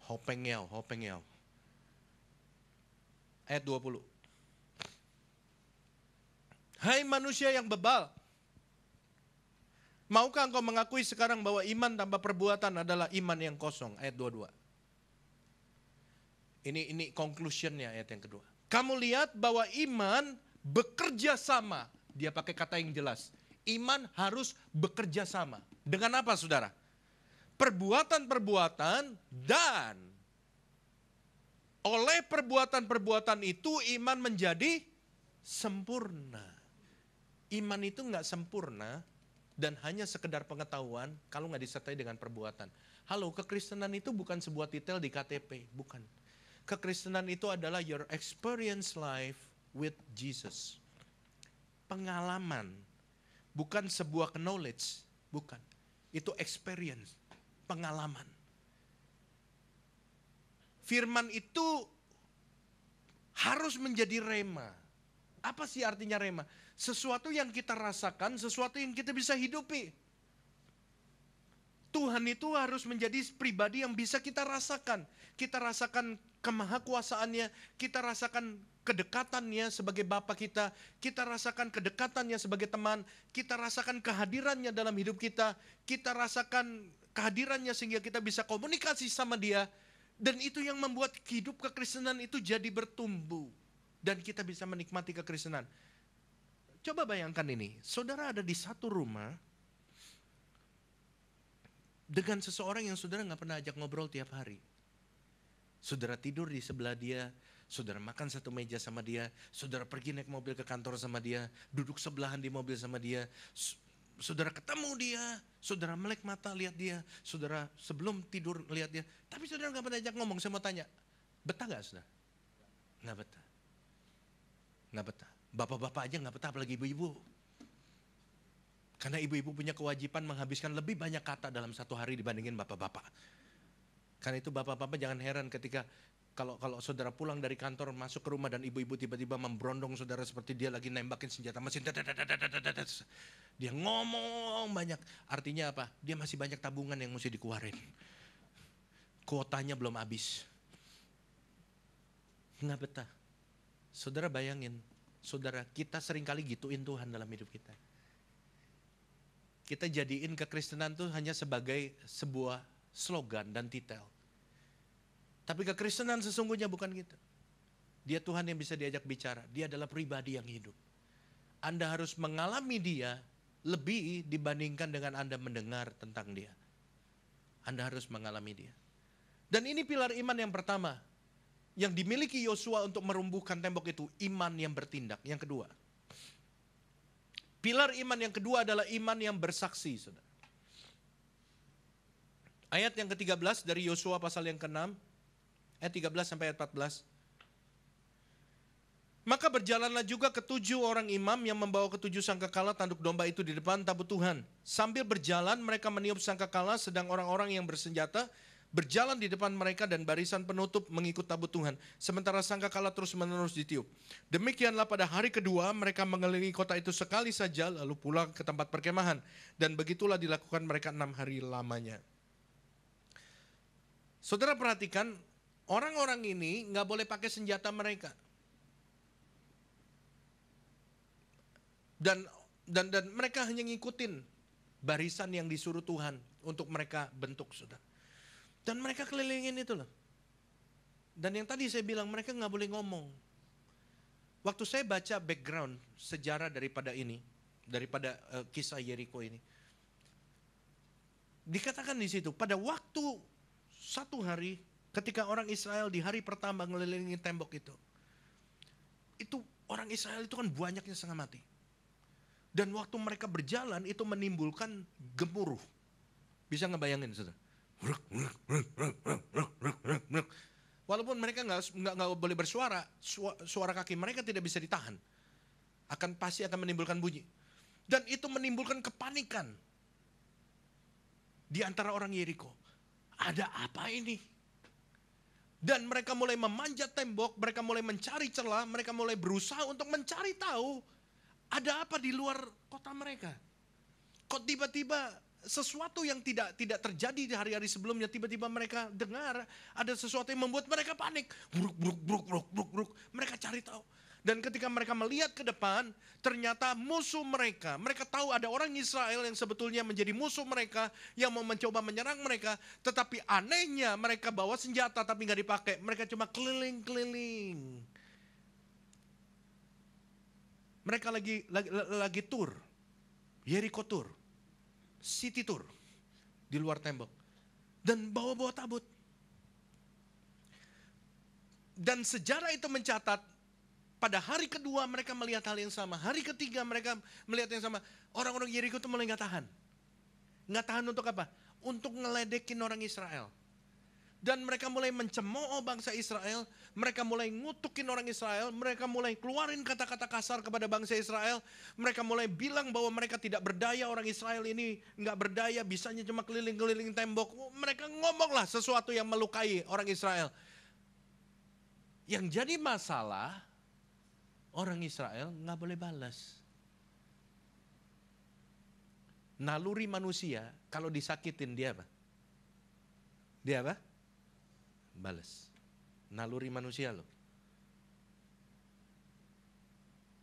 A: Hopeng yau. Ayat 20. Hai manusia yang bebal, maukah engkau mengakui sekarang bahwa iman tanpa perbuatan adalah iman yang kosong? Ayat 22. Ini conclusionnya ayat yang kedua. Kamu lihat bahwa iman bekerja sama. Dia pakai kata yang jelas. Iman harus bekerja sama. Dengan apa saudara? Perbuatan-perbuatan dan oleh perbuatan-perbuatan itu iman menjadi sempurna. Iman itu nggak sempurna dan hanya sekedar pengetahuan kalau nggak disertai dengan perbuatan. Halo, kekristenan itu bukan sebuah titel di KTP, bukan. Kekristenan itu adalah your experience life with Jesus. Pengalaman, bukan sebuah knowledge, bukan. Itu experience, pengalaman. Firman itu harus menjadi rema. Apa sih artinya rema? Sesuatu yang kita rasakan, sesuatu yang kita bisa hidupi. Tuhan itu harus menjadi pribadi yang bisa kita rasakan. Kita rasakan kemahakuasaannya, kita rasakan kedekatannya sebagai Bapa kita, kita rasakan kedekatannya sebagai teman, kita rasakan kehadirannya dalam hidup kita rasakan kehadirannya sehingga kita bisa komunikasi sama dia. Dan itu yang membuat hidup kekristenan itu jadi bertumbuh. Dan kita bisa menikmati kekristenan. Coba bayangkan ini, saudara ada di satu rumah dengan seseorang yang saudara gak pernah ajak ngobrol tiap hari. Saudara tidur di sebelah dia, saudara makan satu meja sama dia, saudara pergi naik mobil ke kantor sama dia, duduk sebelahan di mobil sama dia, saudara ketemu dia, saudara melek mata lihat dia, saudara sebelum tidur lihat dia, tapi saudara gak pernah ajak ngomong. Saya mau tanya, betah gak saudara? Gak betah. Gak betah. Bapak-bapak aja gak betah, apalagi ibu-ibu. Karena ibu-ibu punya kewajiban menghabiskan lebih banyak kata dalam satu hari dibandingin bapak-bapak. Karena itu bapak-bapak jangan heran ketika kalau saudara pulang dari kantor masuk ke rumah dan ibu-ibu tiba-tiba memberondong saudara seperti dia lagi nembakin senjata mesin. Dia ngomong banyak. Artinya apa? Dia masih banyak tabungan yang mesti dikeluarin. Kuotanya belum habis. Nggak betah. Saudara bayangin, saudara kita seringkali gituin Tuhan dalam hidup kita. Kita jadiin kekristenan itu hanya sebagai sebuah slogan dan titel. Tapi kekristenan sesungguhnya bukan gitu. Dia Tuhan yang bisa diajak bicara. Dia adalah pribadi yang hidup. Anda harus mengalami dia lebih dibandingkan dengan Anda mendengar tentang dia. Anda harus mengalami dia. Dan ini pilar iman yang pertama. Yang dimiliki Yosua untuk merumbuhkan tembok itu, iman yang bertindak. Yang kedua, pilar iman yang kedua adalah iman yang bersaksi, saudara. Ayat yang ke-13 dari Yosua pasal yang ke-6, ayat 13 sampai ayat 14. Maka berjalanlah juga ketujuh orang imam yang membawa ketujuh sangkakala tanduk domba itu di depan tabut Tuhan. Sambil berjalan mereka meniup sangkakala, sedang orang-orang yang bersenjata berjalan di depan mereka dan barisan penutup mengikut tabut Tuhan. Sementara sangkakala terus menerus ditiup. Demikianlah pada hari kedua mereka mengelilingi kota itu sekali saja lalu pulang ke tempat perkemahan. Dan begitulah dilakukan mereka 6 hari lamanya. Saudara perhatikan, orang-orang ini gak boleh pakai senjata mereka. Dan mereka hanya ngikutin barisan yang disuruh Tuhan untuk mereka bentuk, saudara. Dan mereka kelilingin itu loh. Dan yang tadi saya bilang mereka gak boleh ngomong. Waktu saya baca background sejarah daripada ini, daripada kisah Yeriko ini, dikatakan di situ pada waktu satu hari ketika orang Israel di hari pertama ngelilingi tembok itu orang Israel itu kan banyaknya setengah mati. Dan waktu mereka berjalan itu menimbulkan gemuruh. Bisa ngebayangin saudara? Walaupun mereka nggak boleh bersuara, suara kaki mereka tidak bisa ditahan. Pasti akan menimbulkan bunyi. Dan itu menimbulkan kepanikan di antara orang Yeriko. Ada apa ini? Dan mereka mulai memanjat tembok, mereka mulai mencari celah, mereka mulai berusaha untuk mencari tahu ada apa di luar kota mereka. Kok tiba-tiba sesuatu yang tidak terjadi di hari-hari sebelumnya, tiba-tiba mereka dengar ada sesuatu yang membuat mereka panik. Bruk. Mereka cari tahu. Dan ketika mereka melihat ke depan, ternyata musuh mereka tahu ada orang Israel yang sebetulnya menjadi musuh mereka, yang mau mencoba menyerang mereka. Tetapi anehnya mereka bawa senjata tapi gak dipakai. Mereka cuma keliling-keliling. Mereka lagi tour, Yeriko tour, city tour di luar tembok. Dan bawa-bawa tabut. Dan sejarah itu mencatat pada hari kedua mereka melihat hal yang sama. Hari ketiga mereka melihat yang sama. Orang-orang Yeriko itu mulai gak tahan. Gak tahan untuk apa? Untuk ngeledekin orang Israel. Dan mereka mulai mencemooh bangsa Israel. Mereka mulai ngutukin orang Israel. Mereka mulai keluarin kata-kata kasar kepada bangsa Israel. Mereka mulai bilang bahwa mereka tidak berdaya. Orang Israel ini gak berdaya. Bisanya cuma keliling-keliling tembok. Mereka ngomonglah sesuatu yang melukai orang Israel. Yang jadi masalah, orang Israel gak boleh balas. Naluri manusia kalau disakitin dia apa? Dia apa? Balas. Naluri manusia loh.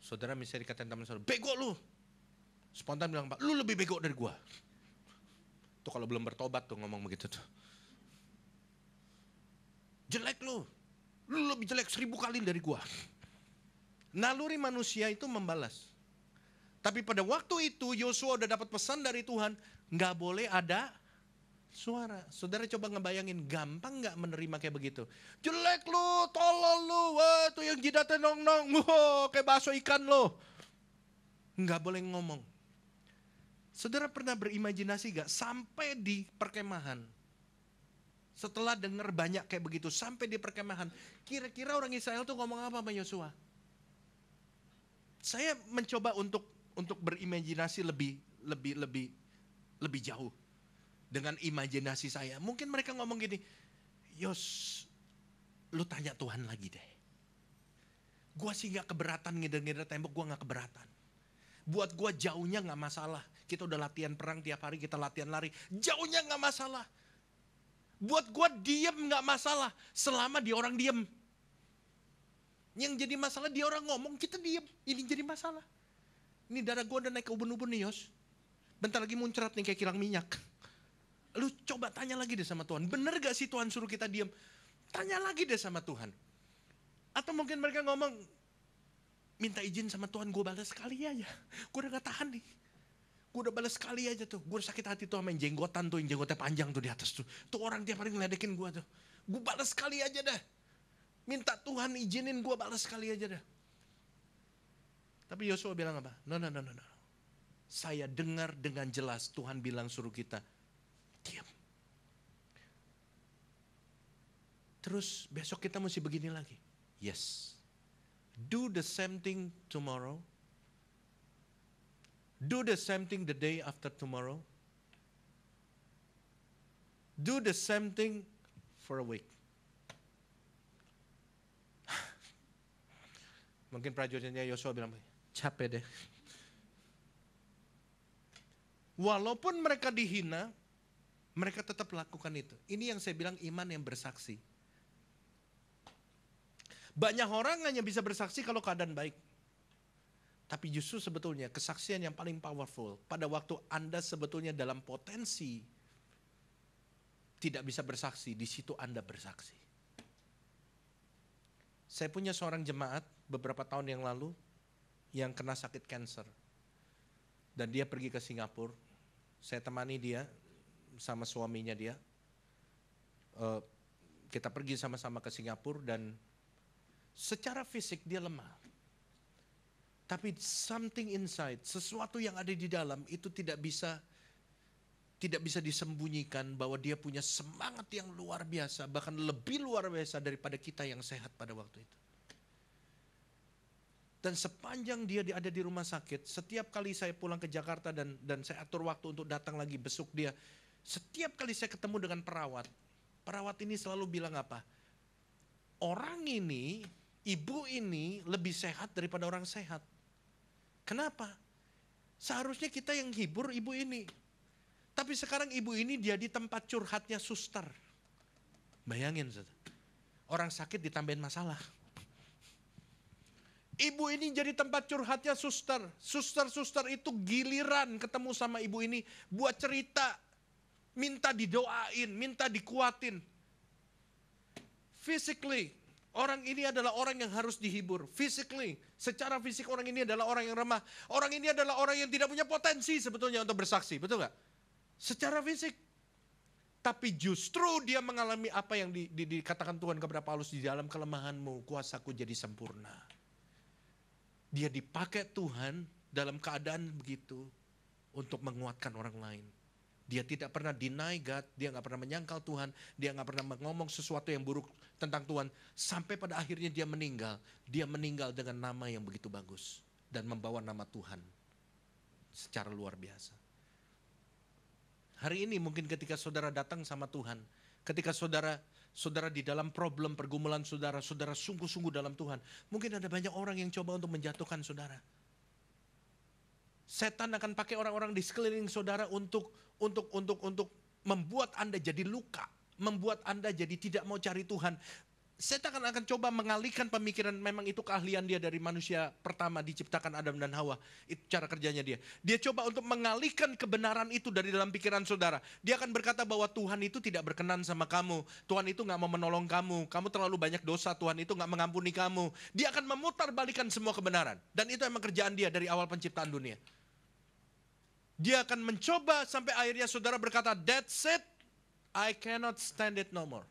A: Saudara misalnya dikatain teman saudara, bego lu. Spontan bilang, Pak, lu lebih bego dari gua. Tuh kalau belum bertobat tuh ngomong begitu tuh. Jelek lu. Lu lebih jelek 1000 kali dari gua. Naluri manusia itu membalas. Tapi pada waktu itu Yosua udah dapat pesan dari Tuhan, nggak boleh ada suara. Saudara coba ngebayangin, gampang nggak menerima kayak begitu? Jelek lu, tolol lu, wah tuh yang jidatnya nong-nong, wah kayak bakso ikan lu. Nggak boleh ngomong. Saudara pernah berimajinasi gak sampai di perkemahan? Setelah dengar banyak kayak begitu, sampai di perkemahan, kira-kira orang Israel tuh ngomong apa sama Yosua? Saya mencoba untuk berimajinasi lebih jauh dengan imajinasi saya. Mungkin mereka ngomong gini, Yos, lu tanya Tuhan lagi deh. Gua sih gak keberatan ngeder-ngeder tembok, gua gak keberatan. Buat gua jauhnya gak masalah. Kita udah latihan perang tiap hari, kita latihan lari. Jauhnya gak masalah. Buat gua diem gak masalah, selama dia orang diem. Yang jadi masalah dia orang ngomong, kita diem. Ini jadi masalah. Ini darah gue udah naik ke ubun-ubun nih Yos. Bentar lagi muncrat nih kayak kilang minyak. Lu coba tanya lagi deh sama Tuhan. Bener gak sih Tuhan suruh kita diam? Tanya lagi deh sama Tuhan. Atau mungkin mereka ngomong, minta izin sama Tuhan gue balas sekali aja. Gue udah gak tahan nih. Gue udah balas sekali aja tuh. Gue sakit hati tuh sama yang jenggotan tuh. Yang jenggotnya panjang tuh di atas tuh. Tuh orang tiap hari ngeledekin gue tuh. Gue balas sekali aja dah. Minta Tuhan izinin gue balas sekali aja dah. Tapi Yosua bilang apa? No. Saya dengar dengan jelas Tuhan bilang suruh kita diam. Terus besok kita mesti begini lagi. Yes. Do the same thing tomorrow. Do the same thing the day after tomorrow. Do the same thing for a week. Mungkin prajuritnya Yosua bilang, capek deh. Walaupun mereka dihina, mereka tetap lakukan itu. Ini yang saya bilang iman yang bersaksi. Banyak orang hanya bisa bersaksi kalau keadaan baik. Tapi justru sebetulnya kesaksian yang paling powerful pada waktu Anda sebetulnya dalam potensi tidak bisa bersaksi, di situ Anda bersaksi. Saya punya seorang jemaat beberapa tahun yang lalu yang kena sakit kanker. Dan dia pergi ke Singapura. Saya temani dia sama suaminya dia. Kita pergi sama-sama ke Singapura dan secara fisik dia lemah. Tapi something inside, sesuatu yang ada di dalam itu tidak bisa disembunyikan bahwa dia punya semangat yang luar biasa, bahkan lebih luar biasa daripada kita yang sehat pada waktu itu. Dan sepanjang dia ada di rumah sakit, setiap kali saya pulang ke Jakarta dan saya atur waktu untuk datang lagi besuk dia, setiap kali saya ketemu dengan perawat ini selalu bilang apa? Orang ini, ibu ini lebih sehat daripada orang sehat. Kenapa? Seharusnya kita yang hibur ibu ini. Tapi sekarang ibu ini dia di tempat curhatnya suster. Bayangin, orang sakit ditambahin masalah. Ibu ini jadi tempat curhatnya suster. Suster-suster itu giliran ketemu sama ibu ini buat cerita. Minta didoain, minta dikuatin. Physically, orang ini adalah orang yang harus dihibur. Physically, secara fisik orang ini adalah orang yang remah. Orang ini adalah orang yang tidak punya potensi sebetulnya untuk bersaksi, betul gak? Secara fisik. Tapi justru dia mengalami apa yang dikatakan Tuhan kepada Paulus, di dalam kelemahanmu kuasaku jadi sempurna. Dia dipakai Tuhan dalam keadaan begitu untuk menguatkan orang lain. Dia tidak pernah deny God, dia gak pernah menyangkal Tuhan, dia gak pernah ngomong sesuatu yang buruk tentang Tuhan. Sampai pada akhirnya dia meninggal. Dia meninggal dengan nama yang begitu bagus. Dan membawa nama Tuhan secara luar biasa. Hari ini mungkin ketika saudara datang sama Tuhan, ketika saudara di dalam problem pergumulan saudara sungguh-sungguh dalam Tuhan, mungkin ada banyak orang yang coba untuk menjatuhkan saudara. Setan akan pakai orang-orang di sekeliling saudara untuk membuat Anda jadi luka, membuat Anda jadi tidak mau cari Tuhan. Setan akan coba mengalihkan pemikiran, memang itu keahlian dia dari manusia pertama diciptakan Adam dan Hawa. Itu cara kerjanya dia. Dia coba untuk mengalihkan kebenaran itu dari dalam pikiran saudara. Dia akan berkata bahwa Tuhan itu tidak berkenan sama kamu. Tuhan itu gak mau menolong kamu. Kamu terlalu banyak dosa, Tuhan itu gak mengampuni kamu. Dia akan memutarbalikkan semua kebenaran. Dan itu emang kerjaan dia dari awal penciptaan dunia. Dia akan mencoba sampai akhirnya saudara berkata, that's it, I cannot stand it no more.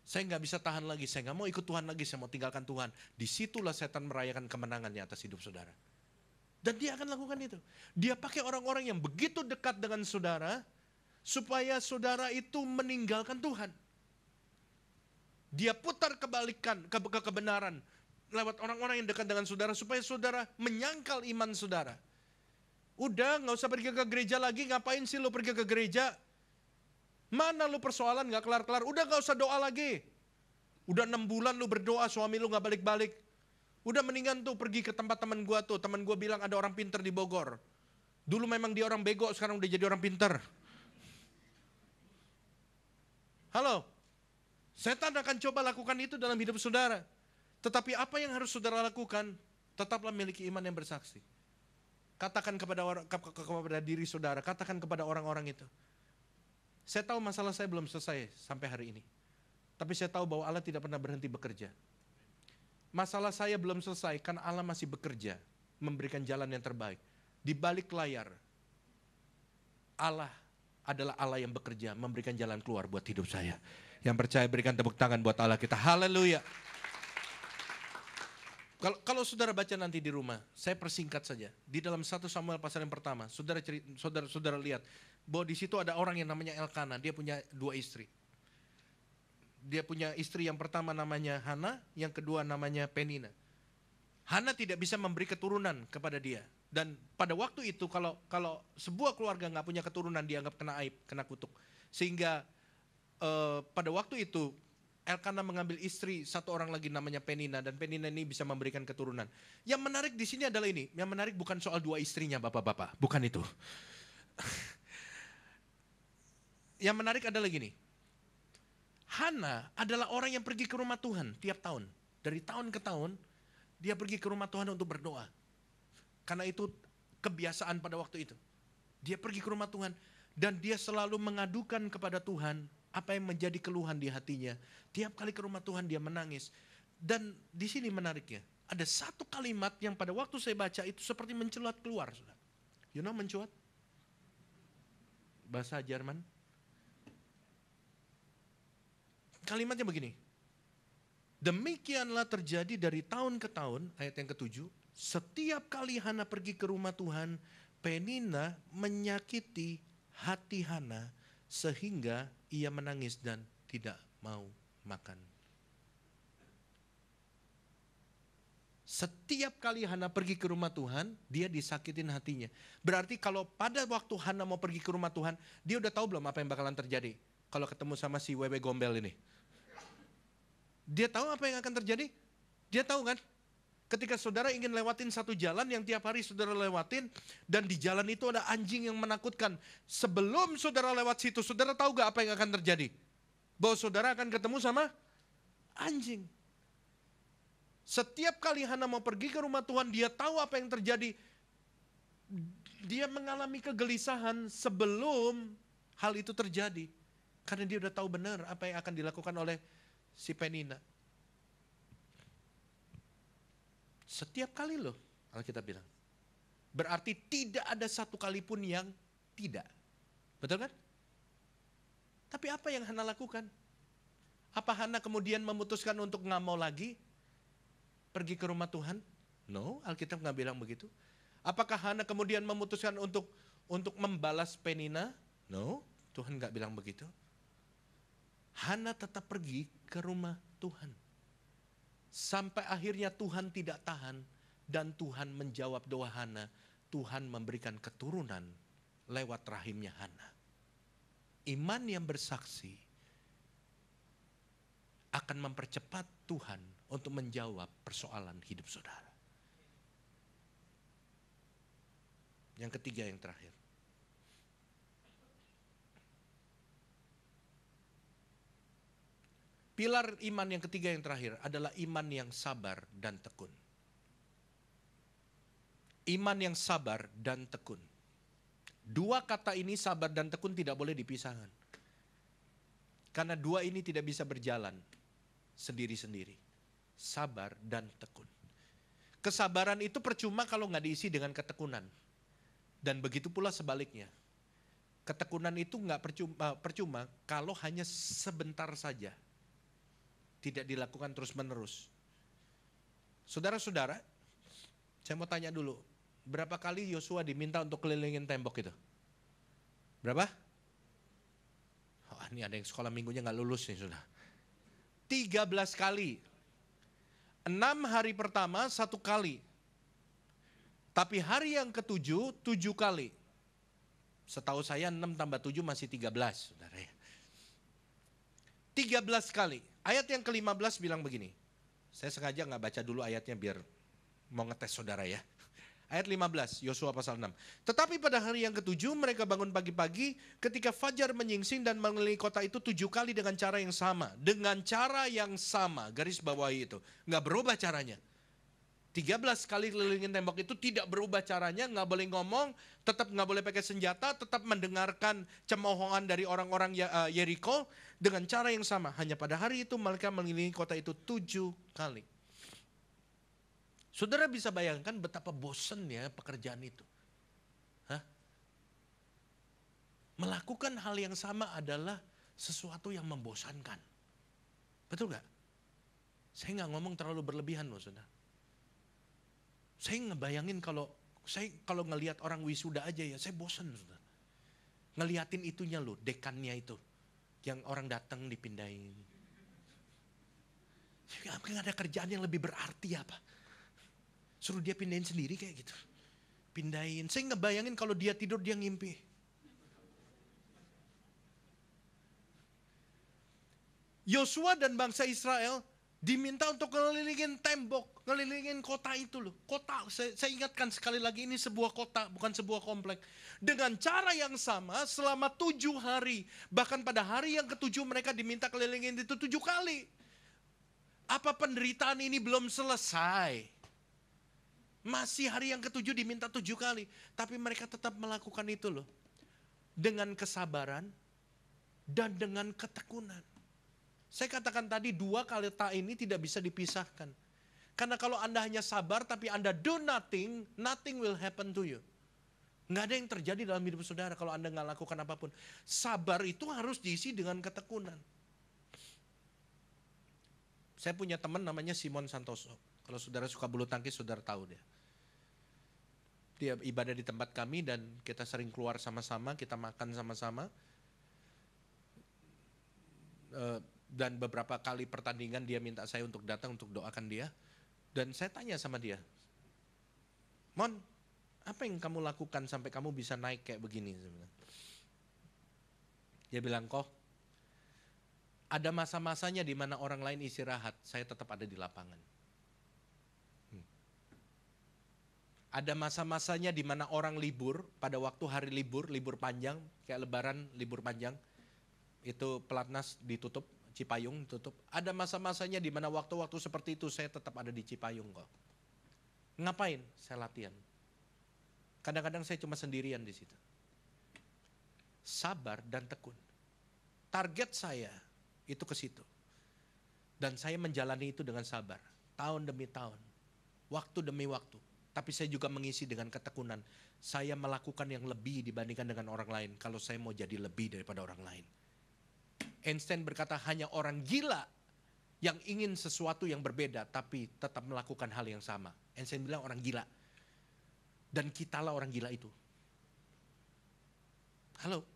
A: Saya nggak bisa tahan lagi, saya nggak mau ikut Tuhan lagi, saya mau tinggalkan Tuhan. Disitulah setan merayakan kemenangannya atas hidup saudara. Dan dia akan lakukan itu. Dia pakai orang-orang yang begitu dekat dengan saudara, supaya saudara itu meninggalkan Tuhan. Dia putar kebalikan kebenaran lewat orang-orang yang dekat dengan saudara, supaya saudara menyangkal iman saudara. Udah nggak usah pergi ke gereja lagi, ngapain sih lo pergi ke gereja? Mana lu persoalan gak kelar-kelar, udah gak usah doa lagi. Udah 6 bulan lu berdoa, suami lu gak balik-balik. Udah mendingan tuh pergi ke tempat teman gua tuh. Teman gua bilang ada orang pinter di Bogor. Dulu memang dia orang bego, sekarang udah jadi orang pinter. Halo, setan akan coba lakukan itu dalam hidup saudara. Tetapi apa yang harus saudara lakukan? Tetaplah miliki iman yang bersaksi. Katakan kepada diri saudara, katakan kepada orang-orang itu. Saya tahu masalah saya belum selesai sampai hari ini. Tapi saya tahu bahwa Allah tidak pernah berhenti bekerja. Masalah saya belum selesai karena Allah masih bekerja, memberikan jalan yang terbaik. Di balik layar, Allah adalah Allah yang bekerja, memberikan jalan keluar buat hidup saya. Yang percaya berikan tepuk tangan buat Allah kita. Haleluya. Kalau saudara baca nanti di rumah, saya persingkat saja. Di dalam 1 Samuel pasal yang pertama, saudara lihat bahwa di situ ada orang yang namanya Elkana. Dia punya 2 istri. Dia punya istri yang pertama namanya Hana, yang kedua namanya Penina. Hana tidak bisa memberi keturunan kepada dia. Dan pada waktu itu kalau sebuah keluarga nggak punya keturunan, dianggap kena aib, kena kutuk. Sehingga pada waktu itu Elkana mengambil istri satu orang lagi namanya Penina, dan Penina ini bisa memberikan keturunan. Yang menarik di sini adalah ini. Yang menarik bukan soal 2 istrinya, bapak-bapak, bukan itu. Yang menarik adalah gini. Hana adalah orang yang pergi ke rumah Tuhan tiap tahun. Dari tahun ke tahun, dia pergi ke rumah Tuhan untuk berdoa. Karena itu kebiasaan pada waktu itu. Dia pergi ke rumah Tuhan dan dia selalu mengadukan kepada Tuhan apa yang menjadi keluhan di hatinya. Tiap kali ke rumah Tuhan dia menangis. Dan di sini menariknya, ada satu kalimat yang pada waktu saya baca itu seperti mencelat keluar. You know mencuat? Bahasa Jerman. Kalimatnya begini. Demikianlah terjadi dari tahun ke tahun, ayat yang ke-7. Setiap kali Hana pergi ke rumah Tuhan, Penina menyakiti hati Hana sehingga ia menangis dan tidak mau makan. Setiap kali Hana pergi ke rumah Tuhan, dia disakitin hatinya. Berarti kalau pada waktu Hana mau pergi ke rumah Tuhan, dia udah tahu belum apa yang bakalan terjadi kalau ketemu sama si Wewe Gombel ini. Dia tahu apa yang akan terjadi? Dia tahu kan? Ketika saudara ingin lewatin satu jalan yang tiap hari saudara lewatin, dan di jalan itu ada anjing yang menakutkan. Sebelum saudara lewat situ, saudara tahu gak apa yang akan terjadi? Bahwa saudara akan ketemu sama anjing. Setiap kali Hana mau pergi ke rumah Tuhan, dia tahu apa yang terjadi. Dia mengalami kegelisahan sebelum hal itu terjadi. Karena dia udah tahu benar apa yang akan dilakukan oleh si Penina. Setiap kali loh, Alkitab bilang. Berarti tidak ada satu kali pun yang tidak. Betul kan? Tapi apa yang Hana lakukan? Apa Hana kemudian memutuskan untuk nggak mau lagi pergi ke rumah Tuhan? No, Alkitab nggak bilang begitu. Apakah Hana kemudian memutuskan untuk membalas Penina? No, Tuhan nggak bilang begitu. Hana tetap pergi ke rumah Tuhan. Sampai akhirnya Tuhan tidak tahan dan Tuhan menjawab doa Hana. Tuhan memberikan keturunan lewat rahimnya Hana. Iman yang bersaksi akan mempercepat Tuhan untuk menjawab persoalan hidup saudara. Yang ketiga, yang terakhir. Pilar iman yang ketiga yang terakhir adalah iman yang sabar dan tekun. Iman yang sabar dan tekun. Dua kata ini, sabar dan tekun, tidak boleh dipisahkan. Karena dua ini tidak bisa berjalan sendiri-sendiri. Sabar dan tekun. Kesabaran itu percuma kalau nggak diisi dengan ketekunan. Dan begitu pula sebaliknya. Ketekunan itu nggak percuma kalau hanya sebentar saja. Tidak dilakukan terus-menerus. Saudara-saudara, saya mau tanya dulu. Berapa kali Yosua diminta untuk kelilingin tembok itu? Berapa? Oh, ini ada yang sekolah minggunya nggak lulus nih sudah. 13 kali. 6 hari pertama 1 kali. Tapi hari yang ke-7, 7 kali. Setahu saya 6 tambah 7 masih 13, saudara ya. 13 kali. Ayat yang ke-15 bilang begini. Saya sengaja nggak baca dulu ayatnya biar mau ngetes saudara ya. Ayat 15, Yosua pasal 6. Tetapi pada hari yang ke-7 mereka bangun pagi-pagi ketika fajar menyingsing dan mengelilingi kota itu 7 kali dengan cara yang sama. Dengan cara yang sama, garis bawahi itu. Nggak berubah caranya. 13 kali kelilingin tembok itu tidak berubah caranya, nggak boleh ngomong, tetap nggak boleh pakai senjata, tetap mendengarkan cemoohan dari orang-orang Yeriko dengan cara yang sama. Hanya pada hari itu mereka mengelilingi kota itu 7 kali. Saudara bisa bayangkan betapa bosennya pekerjaan itu. Hah? Melakukan hal yang sama adalah sesuatu yang membosankan. Betul gak? Saya gak ngomong terlalu berlebihan loh saudara. Saya ngebayangin kalau ngelihat orang wisuda aja ya, saya bosan saudara. Ngeliatin itunya loh, dekannya itu. Yang orang datang dipindahin. Gak ada kerjaan yang lebih berarti apa? Suruh dia pindahin sendiri kayak gitu. Pindahin. Saya ngebayangin kalau dia tidur dia ngimpi. Yosua dan bangsa Israel diminta untuk ngelilingin tembok, ngelilingin kota itu loh. Kota, saya ingatkan sekali lagi ini sebuah kota, bukan sebuah komplek. Dengan cara yang sama selama 7 hari. Bahkan pada hari yang ke-7 mereka diminta kelilingin itu 7 kali. Apa penderitaan ini belum selesai? Masih hari yang ke-7 diminta 7 kali. Tapi mereka tetap melakukan itu loh. Dengan kesabaran dan dengan ketekunan. Saya katakan tadi 2 kata ini tidak bisa dipisahkan. Karena kalau Anda hanya sabar tapi Anda do nothing, nothing will happen to you. Nggak ada yang terjadi dalam hidup saudara kalau Anda nggak lakukan apapun. Sabar itu harus diisi dengan ketekunan. Saya punya teman namanya Simon Santoso. Kalau saudara suka bulu tangkis, saudara tahu dia. Dia ibadah di tempat kami dan kita sering keluar sama-sama, kita makan sama-sama. Dan beberapa kali pertandingan dia minta saya untuk datang untuk doakan dia. Dan saya tanya sama dia, Mon, apa yang kamu lakukan sampai kamu bisa naik kayak begini? Dia bilang, kok ada masa-masanya di mana orang lain istirahat, saya tetap ada di lapangan. Ada masa-masanya di mana orang libur, pada waktu hari libur panjang, kayak lebaran, libur panjang, itu pelatnas ditutup, Cipayung ditutup. Ada masa-masanya di mana waktu-waktu seperti itu saya tetap ada di Cipayung kok. Ngapain? Saya latihan. Kadang-kadang saya cuma sendirian di situ. Sabar dan tekun. Target saya itu ke situ. Dan saya menjalani itu dengan sabar. Tahun demi tahun. Waktu demi waktu. Tapi saya juga mengisi dengan ketekunan. Saya melakukan yang lebih dibandingkan dengan orang lain. Kalau saya mau jadi lebih daripada orang lain. Einstein berkata hanya orang gila yang ingin sesuatu yang berbeda. Tapi tetap melakukan hal yang sama. Einstein bilang orang gila. Dan kitalah orang gila itu. Halo.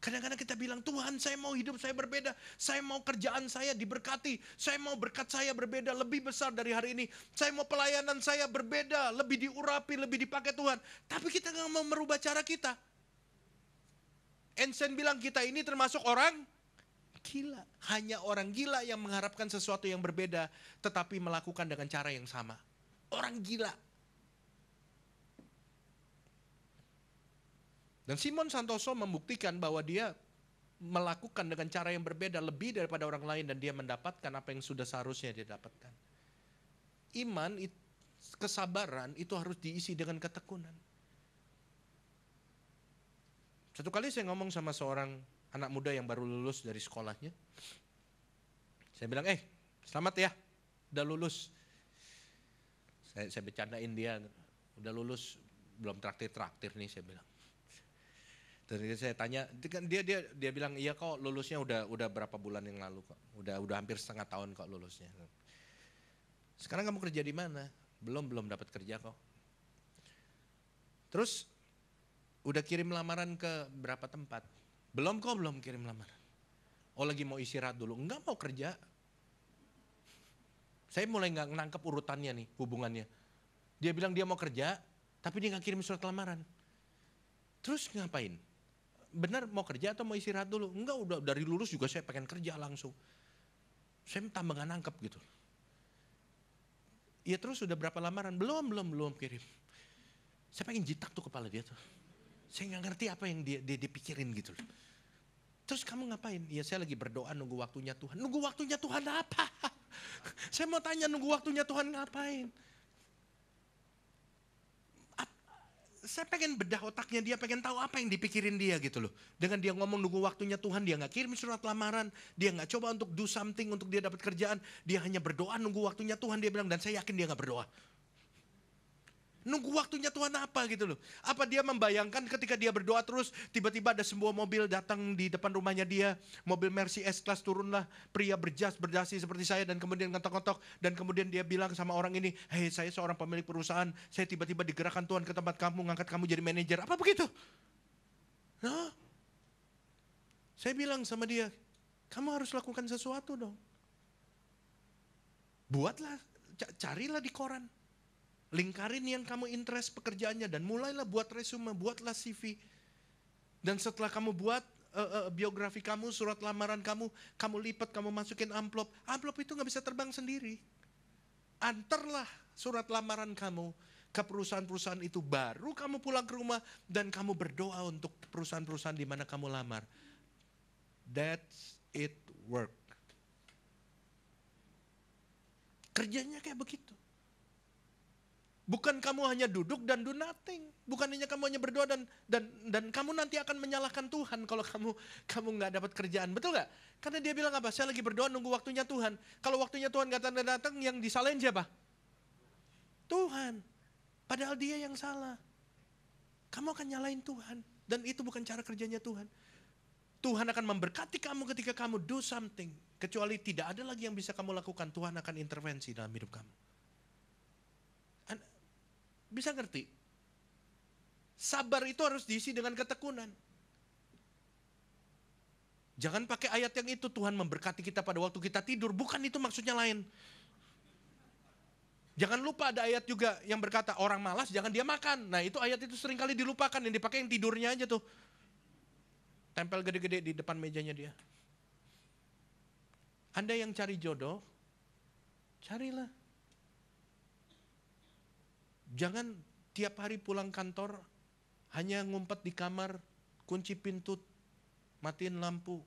A: Kadang-kadang kita bilang, Tuhan saya mau hidup saya berbeda. Saya mau kerjaan saya diberkati. Saya mau berkat saya berbeda, lebih besar dari hari ini. Saya mau pelayanan saya berbeda, lebih diurapi, lebih dipakai Tuhan. Tapi kita gak mau merubah cara kita. Einstein bilang kita ini termasuk orang gila. Hanya orang gila yang mengharapkan sesuatu yang berbeda, tetapi melakukan dengan cara yang sama. Orang gila. Dan Simon Santoso membuktikan bahwa dia melakukan dengan cara yang berbeda lebih daripada orang lain dan dia mendapatkan apa yang sudah seharusnya dia dapatkan. Iman, kesabaran itu harus diisi dengan ketekunan. Satu kali saya ngomong sama seorang anak muda yang baru lulus dari sekolahnya. Saya bilang, selamat ya, udah lulus. Saya bercandain dia, udah lulus, belum traktir nih saya bilang. Dan saya tanya, dia bilang iya kok lulusnya udah berapa bulan yang lalu kok, udah hampir setengah tahun kok lulusnya. Sekarang kamu kerja di mana? Belum dapat kerja kok. Terus udah kirim lamaran ke berapa tempat? Belum kirim lamaran. Oh lagi mau istirahat dulu, enggak mau kerja. Saya mulai nggak nangkep urutannya nih hubungannya. Dia bilang dia mau kerja, tapi dia nggak kirim surat lamaran. Terus ngapain? Benar mau kerja atau mau istirahat dulu? Enggak, udah dari lulus juga saya pengen kerja langsung. Saya tambah gak nangkep gitu. Ya terus udah berapa lamaran? Belum kirim. Saya pengen jitak tuh kepala dia tuh. Saya gak ngerti apa yang dia dipikirin gitu. Terus kamu ngapain? Ya saya lagi berdoa nunggu waktunya Tuhan. Nunggu waktunya Tuhan apa? Saya mau tanya nunggu waktunya Tuhan ngapain? Saya pengen bedah otaknya dia, pengen tahu apa yang dipikirin dia gitu loh. Dengan dia ngomong nunggu waktunya Tuhan, dia gak kirim surat lamaran, dia gak coba untuk do something untuk dia dapat kerjaan, dia hanya berdoa nunggu waktunya Tuhan, dia bilang, dan saya yakin dia gak berdoa. Nunggu waktunya Tuhan apa gitu loh. Apa dia membayangkan ketika dia berdoa terus, tiba-tiba ada sebuah mobil datang di depan rumahnya dia, mobil Mercy S-Class turunlah, pria berdasi seperti saya dan kemudian ngetok-ngetok, dan kemudian dia bilang sama orang ini, hei saya seorang pemilik perusahaan, saya tiba-tiba digerakkan Tuhan ke tempat kamu, ngangkat kamu jadi manajer, apa begitu? Nah, saya bilang sama dia, kamu harus lakukan sesuatu dong. Buatlah, carilah di koran. Lingkarin yang kamu interest pekerjaannya dan mulailah buat resume, buatlah CV. Dan setelah kamu buat biografi kamu, surat lamaran kamu lipat, kamu masukin amplop. Amplop itu gak bisa terbang sendiri. Antarlah surat lamaran kamu ke perusahaan-perusahaan itu, baru kamu pulang ke rumah dan kamu berdoa untuk perusahaan-perusahaan di mana kamu lamar. That's it work. Kerjanya kayak begitu. Bukan kamu hanya duduk dan do nothing. Bukan hanya kamu hanya berdoa dan kamu nanti akan menyalahkan Tuhan kalau kamu nggak dapat kerjaan. Betul nggak? Karena dia bilang apa? Saya lagi berdoa nunggu waktunya Tuhan. Kalau waktunya Tuhan nggak datang, yang disalahin siapa? Tuhan. Padahal dia yang salah. Kamu akan nyalahin Tuhan. Dan itu bukan cara kerjanya Tuhan. Tuhan akan memberkati kamu ketika kamu do something. Kecuali tidak ada lagi yang bisa kamu lakukan. Tuhan akan intervensi dalam hidup kamu. Bisa ngerti? Sabar itu harus diisi dengan ketekunan. Jangan pakai ayat yang itu, Tuhan memberkati kita pada waktu kita tidur. Bukan itu maksudnya lain. Jangan lupa ada ayat juga yang berkata orang malas jangan dia makan. Nah itu ayat itu seringkali dilupakan, yang dipakai yang tidurnya aja tuh. Tempel gede-gede di depan mejanya dia. Anda yang cari jodoh, carilah. Jangan tiap hari pulang kantor hanya ngumpet di kamar, kunci pintu, matiin lampu.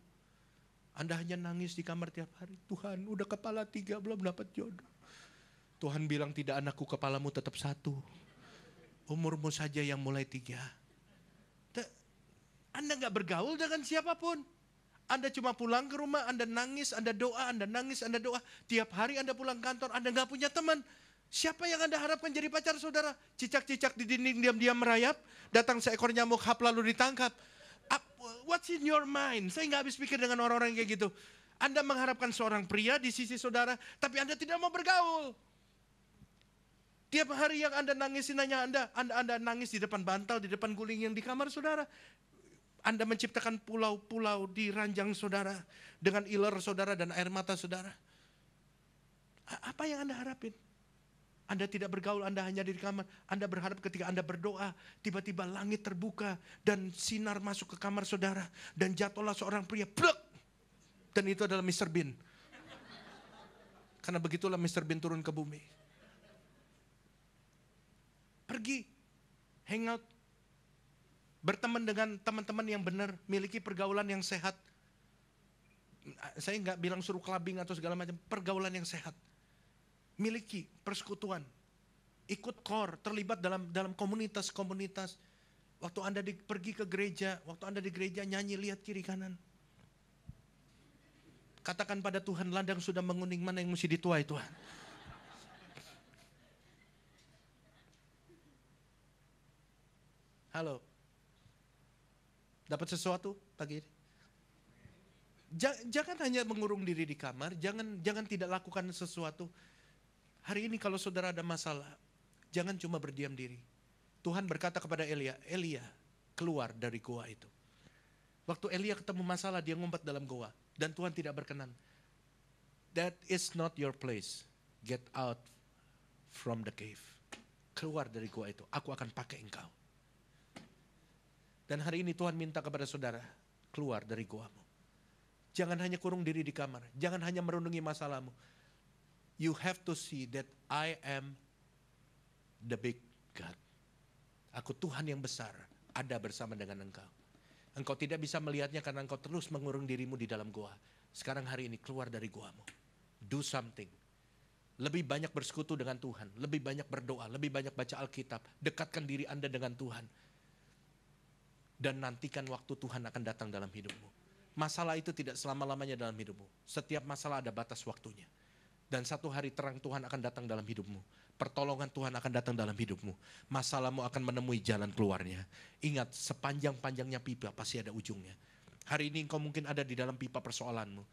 A: Anda hanya nangis di kamar tiap hari. Tuhan udah kepala 3 belum dapat jodoh. Tuhan bilang tidak anakku, kepalamu tetap 1. Umurmu saja yang mulai 3. Anda gak bergaul dengan siapapun. Anda cuma pulang ke rumah, Anda nangis, Anda doa, Anda nangis, Anda doa. Tiap hari Anda pulang kantor, Anda gak punya teman. Siapa yang Anda harapkan jadi pacar saudara? Cicak-cicak di dinding diam-diam merayap, datang seekor nyamuk hap lalu ditangkap. What's in your mind? Saya nggak habis pikir dengan orang-orang kayak gitu. Anda mengharapkan seorang pria di sisi saudara, tapi Anda tidak mau bergaul. Tiap hari yang Anda nangisin hanya Anda nangis di depan bantal, di depan guling yang di kamar saudara. Anda menciptakan pulau-pulau di ranjang saudara, dengan iler saudara dan air mata saudara. Apa yang Anda harapin? Anda tidak bergaul, Anda hanya di kamar. Anda berharap ketika Anda berdoa, tiba-tiba langit terbuka dan sinar masuk ke kamar saudara. Dan jatuhlah seorang pria, plek. Dan itu adalah Mr. Bean. Karena begitulah Mr. Bean turun ke bumi. Pergi, hangout berteman dengan teman-teman yang benar, miliki pergaulan yang sehat. Saya nggak bilang suruh clubbing atau segala macam, pergaulan yang sehat. Miliki persekutuan, ikut core, terlibat dalam komunitas-komunitas. Waktu Anda pergi ke gereja, waktu Anda di gereja nyanyi, lihat kiri kanan. Katakan pada Tuhan, ladang sudah menguning, mana yang mesti dituai Tuhan. Halo, dapat sesuatu pagi ini? Jangan hanya mengurung diri di kamar, jangan tidak lakukan sesuatu. Hari ini kalau saudara ada masalah, jangan cuma berdiam diri. Tuhan berkata kepada Elia, Elia keluar dari goa itu. Waktu Elia ketemu masalah, dia ngumpet dalam goa. Dan Tuhan tidak berkenan. That is not your place. Get out from the cave. Keluar dari goa itu, aku akan pakai engkau. Dan hari ini Tuhan minta kepada saudara, keluar dari goamu. Jangan hanya kurung diri di kamar. Jangan hanya merundungi masalahmu. You have to see that I am the big God. Aku Tuhan yang besar, ada bersama dengan engkau. Engkau tidak bisa melihatnya karena engkau terus mengurung dirimu di dalam goa. Sekarang hari ini keluar dari goamu. Do something. Lebih banyak bersekutu dengan Tuhan. Lebih banyak berdoa. Lebih banyak baca Alkitab. Dekatkan diri Anda dengan Tuhan. Dan nantikan waktu Tuhan akan datang dalam hidupmu. Masalah itu tidak selama-lamanya dalam hidupmu. Setiap masalah ada batas waktunya. Dan satu hari terang Tuhan akan datang dalam hidupmu. Pertolongan Tuhan akan datang dalam hidupmu. Masalahmu akan menemui jalan keluarnya. Ingat, sepanjang-panjangnya pipa pasti ada ujungnya. Hari ini engkau mungkin ada di dalam pipa persoalanmu.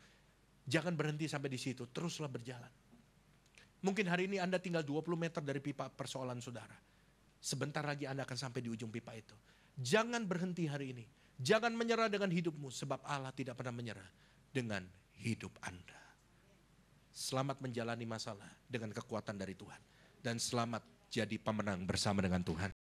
A: Jangan berhenti sampai di situ, teruslah berjalan. Mungkin hari ini Anda tinggal 20 meter dari pipa persoalan saudara. Sebentar lagi Anda akan sampai di ujung pipa itu. Jangan berhenti hari ini. Jangan menyerah dengan hidupmu, sebab Allah tidak pernah menyerah dengan hidup Anda. Selamat menjalani masalah dengan kekuatan dari Tuhan. Dan selamat jadi pemenang bersama dengan Tuhan.